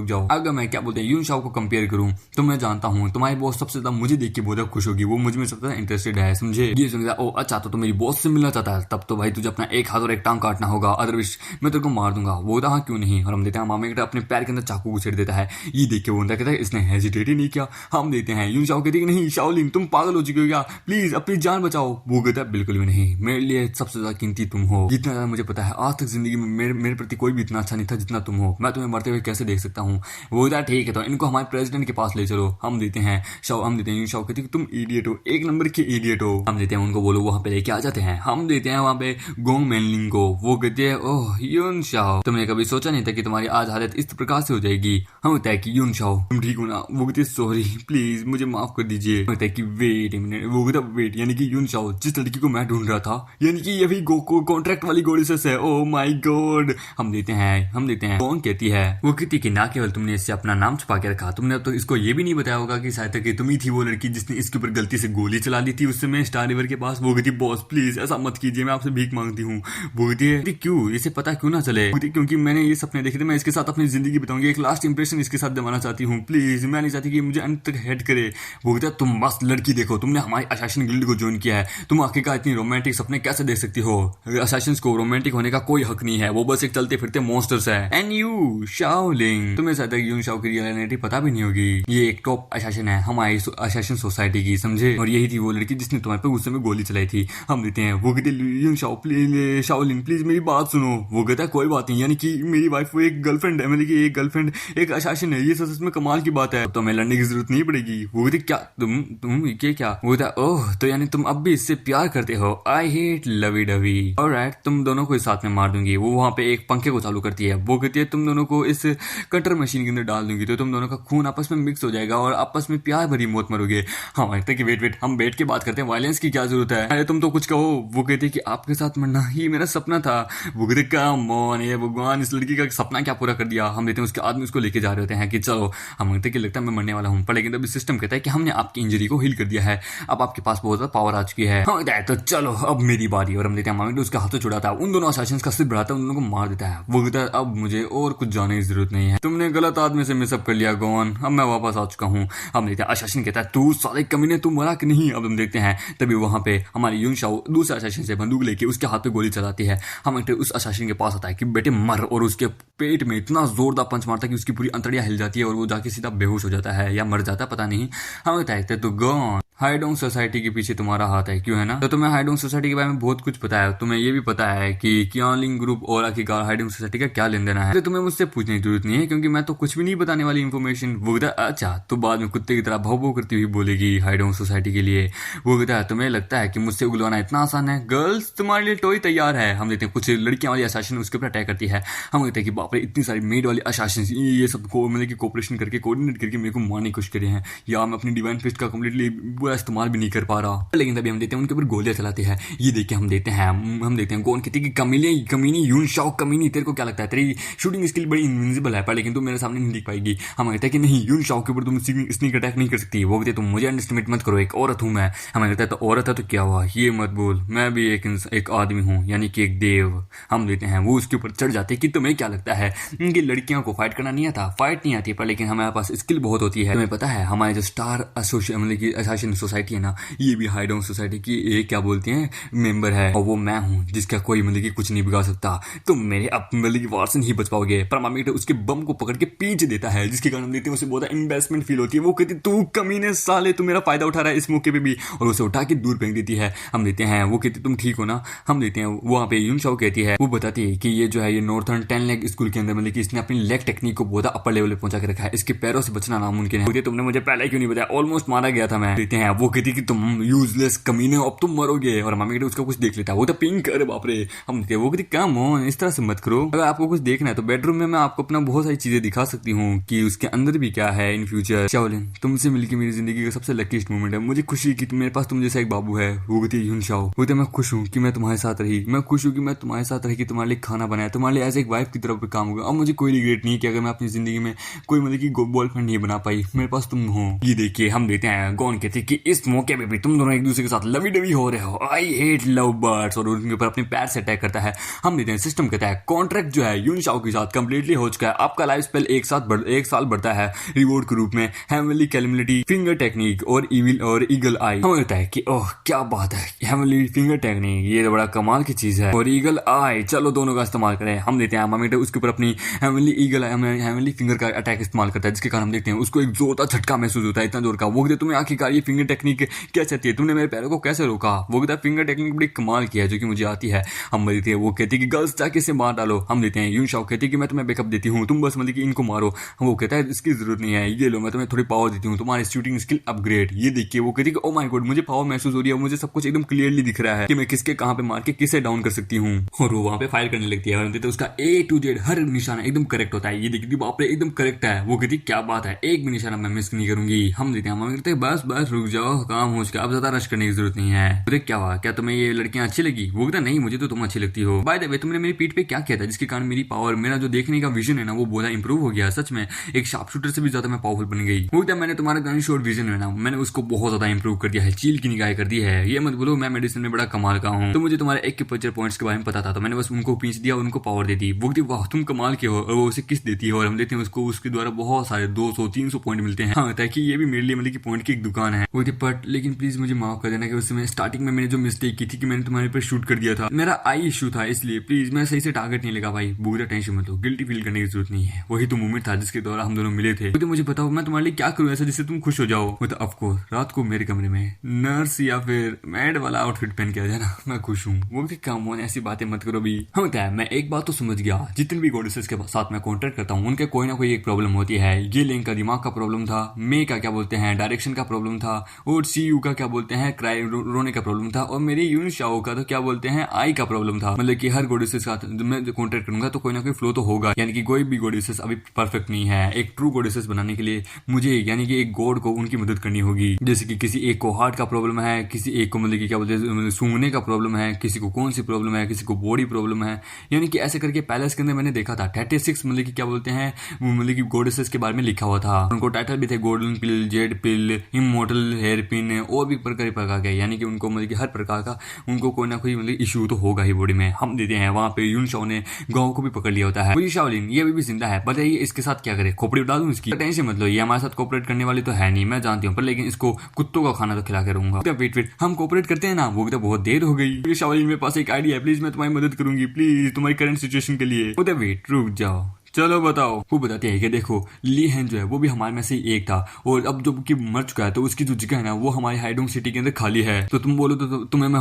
Speaker 1: जाओ। अगर मैं क्या बोलते हैं यून शाओ को कंपेयर करूं तो मैं जानता हूं तुम्हारी बॉस सबसे ज्यादा मुझे देख के बहुत खुश होगी, वो मुझ में सबसे ज्यादा इंटरेस्टेड है, समझे। ये समझा ओ अच्छा तो मेरी बॉस से मिलना चाहता है, तब तो भाई तुझे अपना एक हाथ और एक टांग काटना होगा, अदरवाइज मैं तेरे को मार दूंगा। वो हाँ क्यों नहीं। और हम देते हैं मामे का अपने पैर के अंदर चाकू घुसेड़ देता है। ये देख के वो बंदा कहता है इसने हेजिटेट ही नहीं किया। हम देते हैं यून शाओ कहती है नहीं शाओलिन तुम पागल हो चुके हो क्या, प्लीज अपनी जान बचाओ। वो कहता है बिल्कुल भी नहीं, मेरे लिए सबसे ज्यादा कीमती तुम हो, जितना ज्यादा मुझे पता है आज तक जिंदगी में मेरे प्रति कोई भी इतना अच्छा नहीं था जितना तुम हो, मैं तुम्हें मरते हुए कैसे देख सकता हूँ। वो ठीक है तो इनको हमारे प्रेसिडेंट के पास ले चलो। हम देते हैं शाओ कहती है तुम इडियट हो, एक नंबर के इडियट हो। हम देते हैं उनको बोलो वहां पे लेके आ जाते हैं। हम देते हैं वहां पे गोंग मेनलिंग को, वो कहते हैं ओह यून शाओ तुमने कभी सोचा नहीं था कि तुम्हारी आज हालत इस प्रकार से हो जाएगी। हम होता है कि यून शाओ तुम ठीक हो ना। वो कहते हैं सॉरी प्लीज मुझे माफ कर दीजिए। होता है कि वेट ए मिनट। वो कहता वेट यानी कि यून शाओ जिस लड़की को मैं ढूंढ रहा था यानी कि ये भी कॉन्ट्रैक्ट वाली गोली से है। Oh my God. हम देते हैं कौन कहती है वो कहती कि ना केवल तुमने इससे अपना नाम छुपा के रखा, तुमने अब तो इसको ये भी नहीं बताया होगा कि शायद तक तुम ही थी वो लड़की जिसने इसके ऊपर गलती से गोली चला दी थी उस समय स्टार रिवर के पास। वो कहती बॉस प्लीज ऐसा मत कीजिए, मैं आपसे भीख मांगती हूँ। वो कहती है क्यों, इसे पता क्यों ना चले। क्योंकि मैंने ये सपने देखे थे, मैं इसके साथ अपनी जिंदगी बताऊंगी, एक लास्ट इंप्रेशन इसके साथ जमाना चाहती हूँ, प्लीज मैं नहीं चाहती कि मुझे अंत तक हेड करे। वो कहता है तुम मस्त लड़की देखो, तुमने हमारी अशासन गिल्ड को ज्वाइन किया है, तुम आखिरकार इतनी रोमांटिक सपने कैसे देख सकती हो। अशासन को रोमांटिक होने का कोई हक नहीं है, वो बस एक चलते फिरते मॉन्स्टर्स है। एंड यू शाओलिन तुम्हें शायद यून शाओ की रियल आइडेंटिटी पता भी नहीं होगी, ये एक टॉप अशासन है हमारी अशासन सोसाइटी की, समझे। और यही थी वो लड़की जिसने तुम्हारे पे गुस्से में गोली चलाई थी। हम देते हैं वो कहते यून शाओ प्लीज शाओलिन प्लीज मेरी बात सुनो। वो कहता है कोई बात नहीं, यानी कि मेरी वाइफ वो एक गर्लफ्रेंड है, मतलब कि एक गर्लफ्रेंड एक अशासन है, ये सच में कमाल की बात है, तो हमें लड़ने की जरूरत नहीं पड़ेगी। वो कहते क्या तुम ये क्या। वो कहता ओह तो यानी तुम अब भी इससे प्यार करते हो, I hate lovey dovey. Alright तुम दोनों को इस साथ में मार दूंगी। वो वहां पे एक पंखे को चालू करती है। वो कहती है तुम दोनों को इस कटर मशीन के अंदर डाल दूंगी। दूंगी तो तुम दोनों का खून आपस में मिक्स हो जाएगा और आपस में प्यार भरी मौत मरोगे। हम कहते कि वेट हम बैठ के बात करते हैं, वायलेंस की क्या जरूरत है, अरे तुम तो कुछ कहो। वो कहते कि आपके साथ मरना ही मेरा सपना था। वो कहते कम ऑन, ये भगवान इस लड़की का सपना क्या पूरा कर दिया। हम देते हैं उसके आदमी उसको लेके जा रहे होते हैं कि चलो, हम कहते कि लगता है मैं मरने वाला हूँ, पर लेकिन तभी सिस्टम कहता है कि हमने आपकी इंजरी को हील कर दिया है, अब आपके पास बहुत ज्यादा पावर आ चुकी है। हम कहते हैं तो चलो अब मेरी बारी, और हम देते हैं मामिक उसका हाथ छुड़ाता है, उन दोनों असासिन्स का सिर बढ़ाता है, उन दोनों को मार देता है। वो कहता है अब मुझे और कुछ जाने की जरूरत नहीं है, तुमने गलत आदमी से मिसअप कर लिया गॉन, अब मैं वापस आ चुका हूँ। हम देखते हैं असासिन कहता है तू साले कमीने तू मरा कि नहीं। अब हम देखते हैं तभी वहां पे हमारी यून शाओ दूसरे असासिन से बंदूक लेके उसके हाथ पे गोली चलाती है। हम उस असासिन के पास आता है कि बेटे मर, और उसके पेट में इतना जोरदार पंच मारता है कि उसकी पूरी अंतड़ियां हिल जाती है और वो जाके सीधा बेहोश हो जाता है या मर जाता है, पता नहीं। हम कहते हैं तो गॉन हाइडोंग सोसाइटी के पीछे तुम्हारा हाथ है, क्यों है ना। तो तुम्हें हाइडोंग सोसाइटी के बारे में बहुत कुछ पता है, तुम्हें ये भी पता है कि क्यालिंग ग्रुप और आखिरकार हाइडोंग सोसाइटी का क्या लेन देना है, तो तुम्हें मुझसे पूछने की जरूरत नहीं है क्योंकि मैं तो कुछ भी नहीं बताने वाली इन्फॉर्मेशन। वो कहता है अच्छा, तो बाद में कुत्ते की तरह भाव भाव करती हुई बोलेगी हाइडोंग सोसाइटी के लिए। वो कहता है तुम्हें लगता है कि मुझसे उगलवाना इतना आसान है, गर्ल्स तुम्हारे लिए टॉय तैयार है। हम देखते हैं कुछ लड़कियां वाली असासिन उसके ऊपर अटैक करती है। हम कहते हैं कि बाप रे इतनी सारी मेड वाली असासिन ये सब को मतलब कि कोऑपरेशन करके कोऑर्डिनेट करके मेरे को मारने की कोशिश करे हैं, या मैं अपनी डिवाइन फिस्ट का कंप्लीटली पूरा इस्तेमाल भी नहीं कर पा रहा। लेकिन तभी हम देखते हैं उनके ऊपर गोलियां चलाते हैं। ये देख के हम देखते हैं गोन कहती कि कमीनी यून शाओ कमीनी, तेरे को क्या लगता है तेरी शूटिंग स्किल बड़ी इनविजिबल है, पर लेकिन तू मेरे सामने नहीं दिख पाएगी। हम कहते हैं कि नहीं, यून शाओ के ऊपर तुम स्नीक अटैक नहीं कर सकती। वो कहते तुम मुझे अंडरस्टिमेट मत करो, एक औरत हूं मैं। हमें कहता है तो औरत है तो क्या हुआ, ये मत बोल, मैं भी एक आदमी हूँ, यानी कि एक देव। हम देखते हैं वो उसके ऊपर चढ़ जाते कि तुम्हें क्या लगता है कि लड़कियों को फाइट करना नहीं आता, फाइट नहीं आती, पर लेकिन हमारे पास स्किल बहुत होती है। तुम्हें पता है हमारे जो स्टार मतलब की असासिन सोसाइटी है ना, ये भी हाइडोंग सोसाइटी की एक क्या बोलते हैं मेंबर है, और वो मैं हूँ जिसका कोई मतलब की कुछ नहीं बिगाड़ सकता। तुम मेरे अब मतलब की वार से नहीं बच पाओगे। पर मामी उसके बम को पकड़ के पीछ देता है, जिसके कारण हम देखते हैं उसे बहुत इन्वेस्टमेंट फील होती है। वो कहती तू कमीने साले, तू मेरा फायदा उठा रहा है इस मौके पे भी, और उसे उठा के दूर फेंक देती है। हम देखते हैं वो कहती तुम ठीक हो ना। हम देखते हैं वहां पे यून शाओ कहती है, वो बताती है कि ये जो है ये नॉर्थर्न 10 लेग स्कूल के अंदर मतलब कि इसने अपनी लेग टेक्निक को बहुत अपर लेवल पे पहुंचा के रखा है, इसके पैरों से बचना नामुमकिन है। तुमने मुझे पहले क्यों नहीं बताया, ऑलमोस्ट मारा गया था मैं। देखते हैं वो कहती कि तुम यूजलेस कमीने, अब तुम मरोगे। और मामी उसका कुछ देख लेता है, वो तो पिंक, अरे बाप रे। हम वो कहती काम ऑन, इस तरह से मत करो, अगर आपको कुछ देखना है तो बेडरूम में मैं आपको अपना बहुत सारी चीजें दिखा सकती हूँ कि उसके अंदर भी क्या है इन फ्यूचर। शाओलिन, तुमसे मिलकर मेरी जिंदगी का सबसे लकीस्ट मोमेंट है, मुझे खुशी की मेरे पास तुम जैसा एक बाबू है। वो कहती यून शाओ, वो मैं खुश हूँ कि मैं तुम्हारे साथ रही, मैं खुश हूँ कि मैं तुम्हारे साथ रही, कि तुम्हारे लिए खाना बनाया, तुम्हारे लिए एज एक वाइफ की तरफ काम होगा। अब मुझे कोई रिग्रेट नहीं कि अगर मैं अपनी जिंदगी में कोई मतलब की बॉयफ्रेंड नहीं बना पाई, मेरे पास तुम हो। ये देखिए हम देते हैं गॉन कहते कि इस मौके पे भी तुम दोनों एक दूसरे के साथ लवी डवी हो रहे हो, आई हेट लव बर्ड्स, और उनके ऊपर अपने पैर से अटैक करता है। हम देते हैं सिस्टम कहता है कॉन्ट्रैक्ट जो है यून शाओ के साथ कंप्लीटली हो चुका है, आपका लाइफ स्पेल एक साल बढ़ता है रिवॉर्ड के रूप में, हेवनली कैलिमिलिटी, फिंगर टेक्निक और इविल और ईगल आई। हमें लगता है कि ओह क्या बात है, हेवनली फिंगर टेक्निक ये तो बड़ा कमाल की चीज है, और ईगल आई, चलो दोनों का इस्तेमाल करें। हम देते हैं मामीटर उसके ऊपर अपनी हेवनली ईगल आई, हेवनली फिंगर का अटैक इस्तेमाल करता है, जिसके कारण हम देखते हैं उसको एक जोरदार झटका महसूस होता है, इतना जोर का। वो कहते तुम्हें आखिरकार ये फिंगर टेक्निक क्या चाहती है, तुमने मेरे पैरों को कैसे रोका। वो कहता है फिंगर टेक्निक बड़ी कमाल की है जो कि मुझे आती है। हम देते हैं वो कहती है कि गर्ल्स जाके इसे मार डालो। हम देते हैं यून शाओ कहती है कि मैं तुम्हें बैकअप देती हूँ, तुम बस मतलब कि इनको मारो। वो कहता है इसकी जरूरत नहीं है, ये लो मैं तुम्हें थोड़ी पावर देती हूँ, तुम्हारी शूटिंग स्किल अपग्रेड। ये देखिए वो कहती है कि ओ माय गॉड, मुझे पावर महसूस हो रही है, मुझे सब कुछ एकदम क्लियरली दिख रहा है कि मैं किसके कहां पे मार के किसे डाउन कर सकती हूँ। और वो वहां पे फायर करने लगती है, और उसका A to Z हर निशाना एकदम करेक्ट होता है। ये देखिए बाप रे एकदम करेक्ट है। वो कहती क्या बात है, एक भी निशाना मैं मिस नहीं करूंगी। हम देते हैं कहते हैं बस बस रुक जाओ, काम हो चुका, अब ज्यादा रश करने की जरूरत नहीं है। तो क्या हुआ, क्या तुम्हें ये लड़कियां अच्छी लगी। वो कहता नहीं, मुझे तो तुम अच्छी लगती हो। बाय द वे तुमने मेरी पीठ पे क्या किया था जिसके कारण मेरी पावर, मेरा जो देखने का विजन है ना वो बहुत इंप्रूव हो गया। सच में एक शार्प शूटर से भी ज्यादा मैं पावरफुल बन गई। वो कहता मैंने तुम्हारा गन शॉट विजन है ना, मैंने उसको बहुत ज्यादा इंप्रूव कर दिया है, चील की निगाह कर दी है। ये मत बोलो मैं मेडिसिन में बड़ा कमाल का हूँ। तो मुझे तुम्हारे एक्यूपंक्चर पॉइंट्स के बारे में पता था, तो मैंने बस उनको पीछ दिया, उनको पावर दे दी। वो कहती वाह तुम कमाल के हो, और वो उसे किस देती है, और हम देते हैं उसको उसके द्वारा बहुत सारे 200-300 पॉइंट मिलते हैं। हाँ ताकि ये भी मेरे लिए मतलब की पॉइंट की एक दुकान है। वो बट लेकिन प्लीज मुझे माफ कर देना कि उस समय स्टार्टिंग में मैंने जो मिस्टेक की थी कि मैंने तुम्हारे पर शूट कर दिया था, मेरा आई इशू था, इसलिए प्लीज मैं सही से टारगेट नहीं लगा भाई। बुरा टेंशन मत लो, गिल्टी फील करने की जरूरत नहीं है, वही तो मोमेंट था जिसके द्वारा हम दोनों मिले थे। तो मुझे बताओ मैं तुम्हारे लिए क्या करूँ ऐसा जिससे तुम खुश हो जाओ। वो तो ऑफकोर्स रात को मेरे कमरे में नर्स या फिर मैड वाला आउटफिट पहन के आ जाना, मैं खुश हूँ। वो भी काम होने ऐसी बातें मत करो भी। हाँ होता है, मैं एक बात तो समझ गया, जितने भी गॉडेसेस के साथ मैं कॉन्टेक्ट करता हूँ उनके कोई ना कोई एक प्रॉब्लम होती है। ये लिंक का दिमाग का प्रॉब्लम था, मे का क्या बोलते हैं डायरेक्शन का प्रॉब्लम था, और सीयू का क्या बोलते हैं क्राई रोने का प्रॉब्लम था, और मेरे यून शाओ का तो क्या बोलते हैं आई का प्रॉब्लम था। मतलब कि हर गोडेसेस का मैं कॉन्ट्रैक्ट करूंगा तो कोई ना कोई फ्लो तो होगा, यानी कि कोई भी गोडेसेस अभी परफेक्ट नहीं है। एक ट्रू गोडेसेस बनाने के लिए मुझे यानी कि एक गॉड को उनकी मदद करनी होगी। जैसे कि किसी एक को हार्ट का प्रॉब्लम है, किसी एक को मतलब कि क्या बोलते हैं सूंघने का प्रॉब्लम है, किसी को कौन सी प्रॉब्लम है, किसी को बॉडी प्रॉब्लम है, यानी कि ऐसे करके पैलेस के अंदर मैंने देखा था 36 मतलब कि क्या बोलते हैं मतलब कि गोडेसेस के बारे में लिखा हुआ था। उनको टाइटल भी थे गोल्डन पिल, जेड पिल, इमोर्टल हेयर पिन और भी प्रकार के, यानी कि उनको मतलब कि हर प्रकार का उनको कोई ना कोई मतलब इशू तो होगा ही बॉडी में। हम देते हैं वहां पे यून शाओ ने गांव को भी पकड़ लिया होता है। वही शाओलिन ये अभी भी जिंदा है, बताइए इसके साथ क्या करे, खोपड़ी उड़ा दूं इसकी? टेंशन मत लो, ये हमारे साथ कोऑपरेट करने वाली तो है नहीं, मैं जानती हूँ, पर लेकिन इसको कुत्तों का खाना तो खिला के रहूंगा। वेट हम कोऑपरेट करते हैं ना, वो भी तो बहुत देर हो गई। शाओलिन मेरे पास एक आइडिया है, प्लीज मैं तुम्हारी मदद करूंगी, प्लीज तुम्हारी करंट सिचुएशन के लिए। वेट रुक जाओ, चलो बताओ। वो बताते हैं कि देखो ली हैन जो है वो भी हमारे में से एक था, और अब जब कि मर चुका है तो उसकी जो जगह है ना वो हमारी हाइडोंग सिटी के अंदर खाली है। तो तुम बोलो तो तुम्हें मैं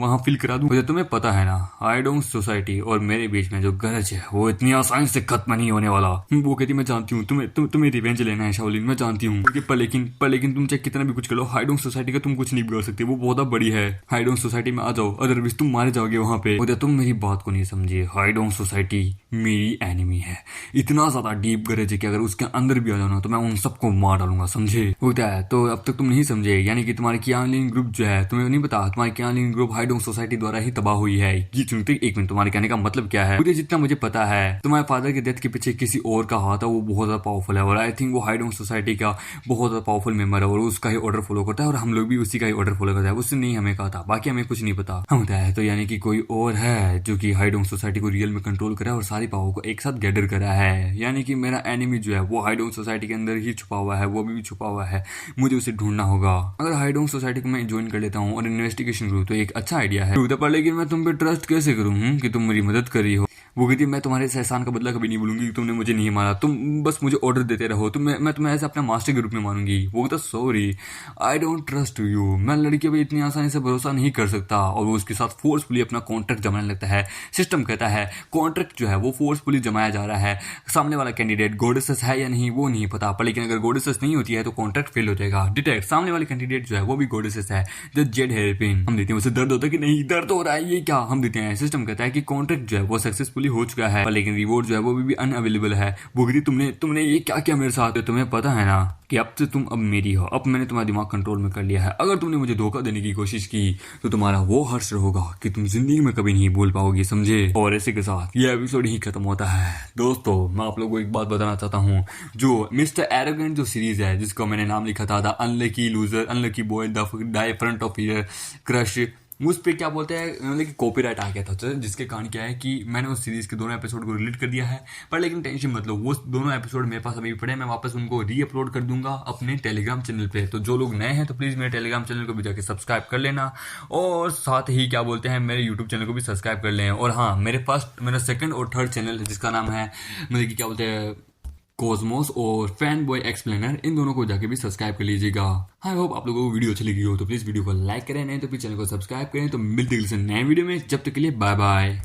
Speaker 1: वहां फिल करा दूं। तुम्हें पता है ना हाइडोंग सोसाइटी और मेरे बीच में जो गरज है वो इतनी आसानी से खत्म नहीं होने वाला। वो कहती मैं जानती हूँ तुम्हें रिवेंज लेना है शाओलिन, मैं जानती हूँ, पर लेकिन तुम चाहे कितना भी कुछ कर लो हाइडोंग सोसाइटी का तुम कुछ नहीं बिगाड़ सकते, वो बहुत बड़ी है। हाइडोंग सोसाइटी में आ जाओ, अदरवाइज तुम मारे जाओगे वहां पे। तुम मेरी बात को नहीं समझे, हाइडोंग सोसाइटी मेरी एनिमी है, इतना ज्यादा डीप गरज है कि अगर उसके अंदर भी आ जाओ ना तो मैं उन सबको मार डालूंगा, समझे? होता है तो अब तक तुम नहीं समझे, यानी कि तुम्हारे क्यानलिन ग्रुप जो है, तुम्हें नहीं पता तुम्हारी क्यानलिन ग्रुप हाइडोंग सोसाइटी द्वारा ही तबाह हुई है। ये सुनते एक मिनट, तुम्हारे कहने का मतलब क्या है? मुझे जितना मुझे पता है तुम्हारे फादर की डेथ के पीछे किसी और का हाथ है, वो बहुत ज्यादा पावरफुल है, और आई थिंक वो हाइडोंग सोसाइटी का बहुत ज्यादा पावरफुल मेंबर है और उसका ही ऑर्डर फॉलो करता है, और हम लोग भी उसी का ही ऑर्डर फॉलो करता है। उसने नहीं हमें कहा था, बाकी हमें कुछ नहीं पता। होता है तो यानी कि कोई और है जो कि हाइडोंग सोसाइटी को रियल में कंट्रोल करा और सारी पावर को एक साथ गैदर करा है, यानी कि मेरा एनिमी जो है वो हाइडोंग सोसाइटी के अंदर ही छुपा हुआ है, वो अभी भी छुपा हुआ है, मुझे उसे ढूंढना होगा। अगर हाइडोंग सोसाइटी को मैं ज्वाइन कर लेता हूँ और इन्वेस्टिगेशन करूँ तो एक अच्छा आइडिया है, पर लेकिन मैं तुम पे ट्रस्ट कैसे करूँ कि तुम मेरी मदद कर रही हो? वो कहती मैं तुम्हारे इस एहसान का बदला कभी नहीं बोलूंगी, तुमने मुझे नहीं मारा, तुम बस मुझे ऑर्डर देते रहो, मैं तुम्हें ऐसे अपना मास्टर के रूप में मानूंगी। वो कहता sorry I don't trust you, मैं लड़की पे इतनी आसानी से भरोसा नहीं कर सकता। और वो उसके साथ फोर्सफुली अपना कॉन्ट्रैक्ट जमाने लगता है। सिस्टम कहता है कॉन्ट्रैक्ट जो है वो फोर्सफुली जमाया जा रहा है, सामने वाला कैंडिडेट गोडेसेस है या नहीं वो नहीं पता, पर लेकिन अगर गोडेसेस नहीं होती है तो कॉन्ट्रैक्ट फेल हो जाएगा। डिटेक्ट सामने वाले कैंडिडेट जो है वो भी गोडेसेस है, जस्ट जेड हेयर पिन। हम देते हैं उसे दर्द होता है कि नहीं दर्द हो रहा है, ये क्या? हम देते हैं सिस्टम कहता है कि कॉन्ट्रैक्ट जो है वो सक्सेसफुली हो चुका है, लेकिन रिवॉर्ड जो है वो भी अनअवेलेबल है। वो कहती तुमने ये क्या किया मेरे साथ? तुम्हें पता है ना कि अब से तुम अब मेरी हो, अब मैंने तुम्हारा दिमाग कंट्रोल में कर लिया है। अगर तुमने मुझे धोखा देने की कोशिश की तो तुम्हारा वो हर्ष होगा कि तुम जिंदगी में कभी नहीं भूल पाओगे, समझे? और इसी के साथ ये एपिसोड ही खत्म होता है। दोस्तों मैं आप लोगों को एक बात बताना चाहता हूँ, जो मिस्टर एरोगेंट जो सीरीज है जिसको मैंने नाम लिखा था the unlucky loser, unlucky boy, the die front of year crush, उस पे क्या बोलते हैं मतलब कि कॉपीराइट आ गया था, तो जिसके कारण क्या है कि मैंने उस सीरीज के दोनों एपिसोड को डिलीट कर दिया है। पर लेकिन टेंशन मत लो, वो दोनों एपिसोड मेरे पास अभी पड़े हैं, मैं वापस उनको री अपलोड कर दूंगा अपने टेलीग्राम चैनल पे। तो जो लोग नए हैं तो प्लीज मेरे टेलीग्राम चैनल को भी जाके सब्सक्राइब कर लेना, और साथ ही क्या बोलते हैं मेरे यूट्यूब चैनल को भी सब्सक्राइब कर लें। और हाँ, मेरा सेकंड और थर्ड चैनल है जिसका नाम है मतलब कि क्या बोलते हैं कॉस्मोस और फैन बॉय एक्सप्लेनर, इन दोनों को जाके भी सब्सक्राइब कर लीजिएगा। आई होप आप लोगों को वीडियो अच्छी लगी हो तो प्लीज वीडियो को लाइक करें, नहीं तो फिर चैनल को सब्सक्राइब करें। तो मिलते हैं नए वीडियो में, जब तक के लिए बाय बाय।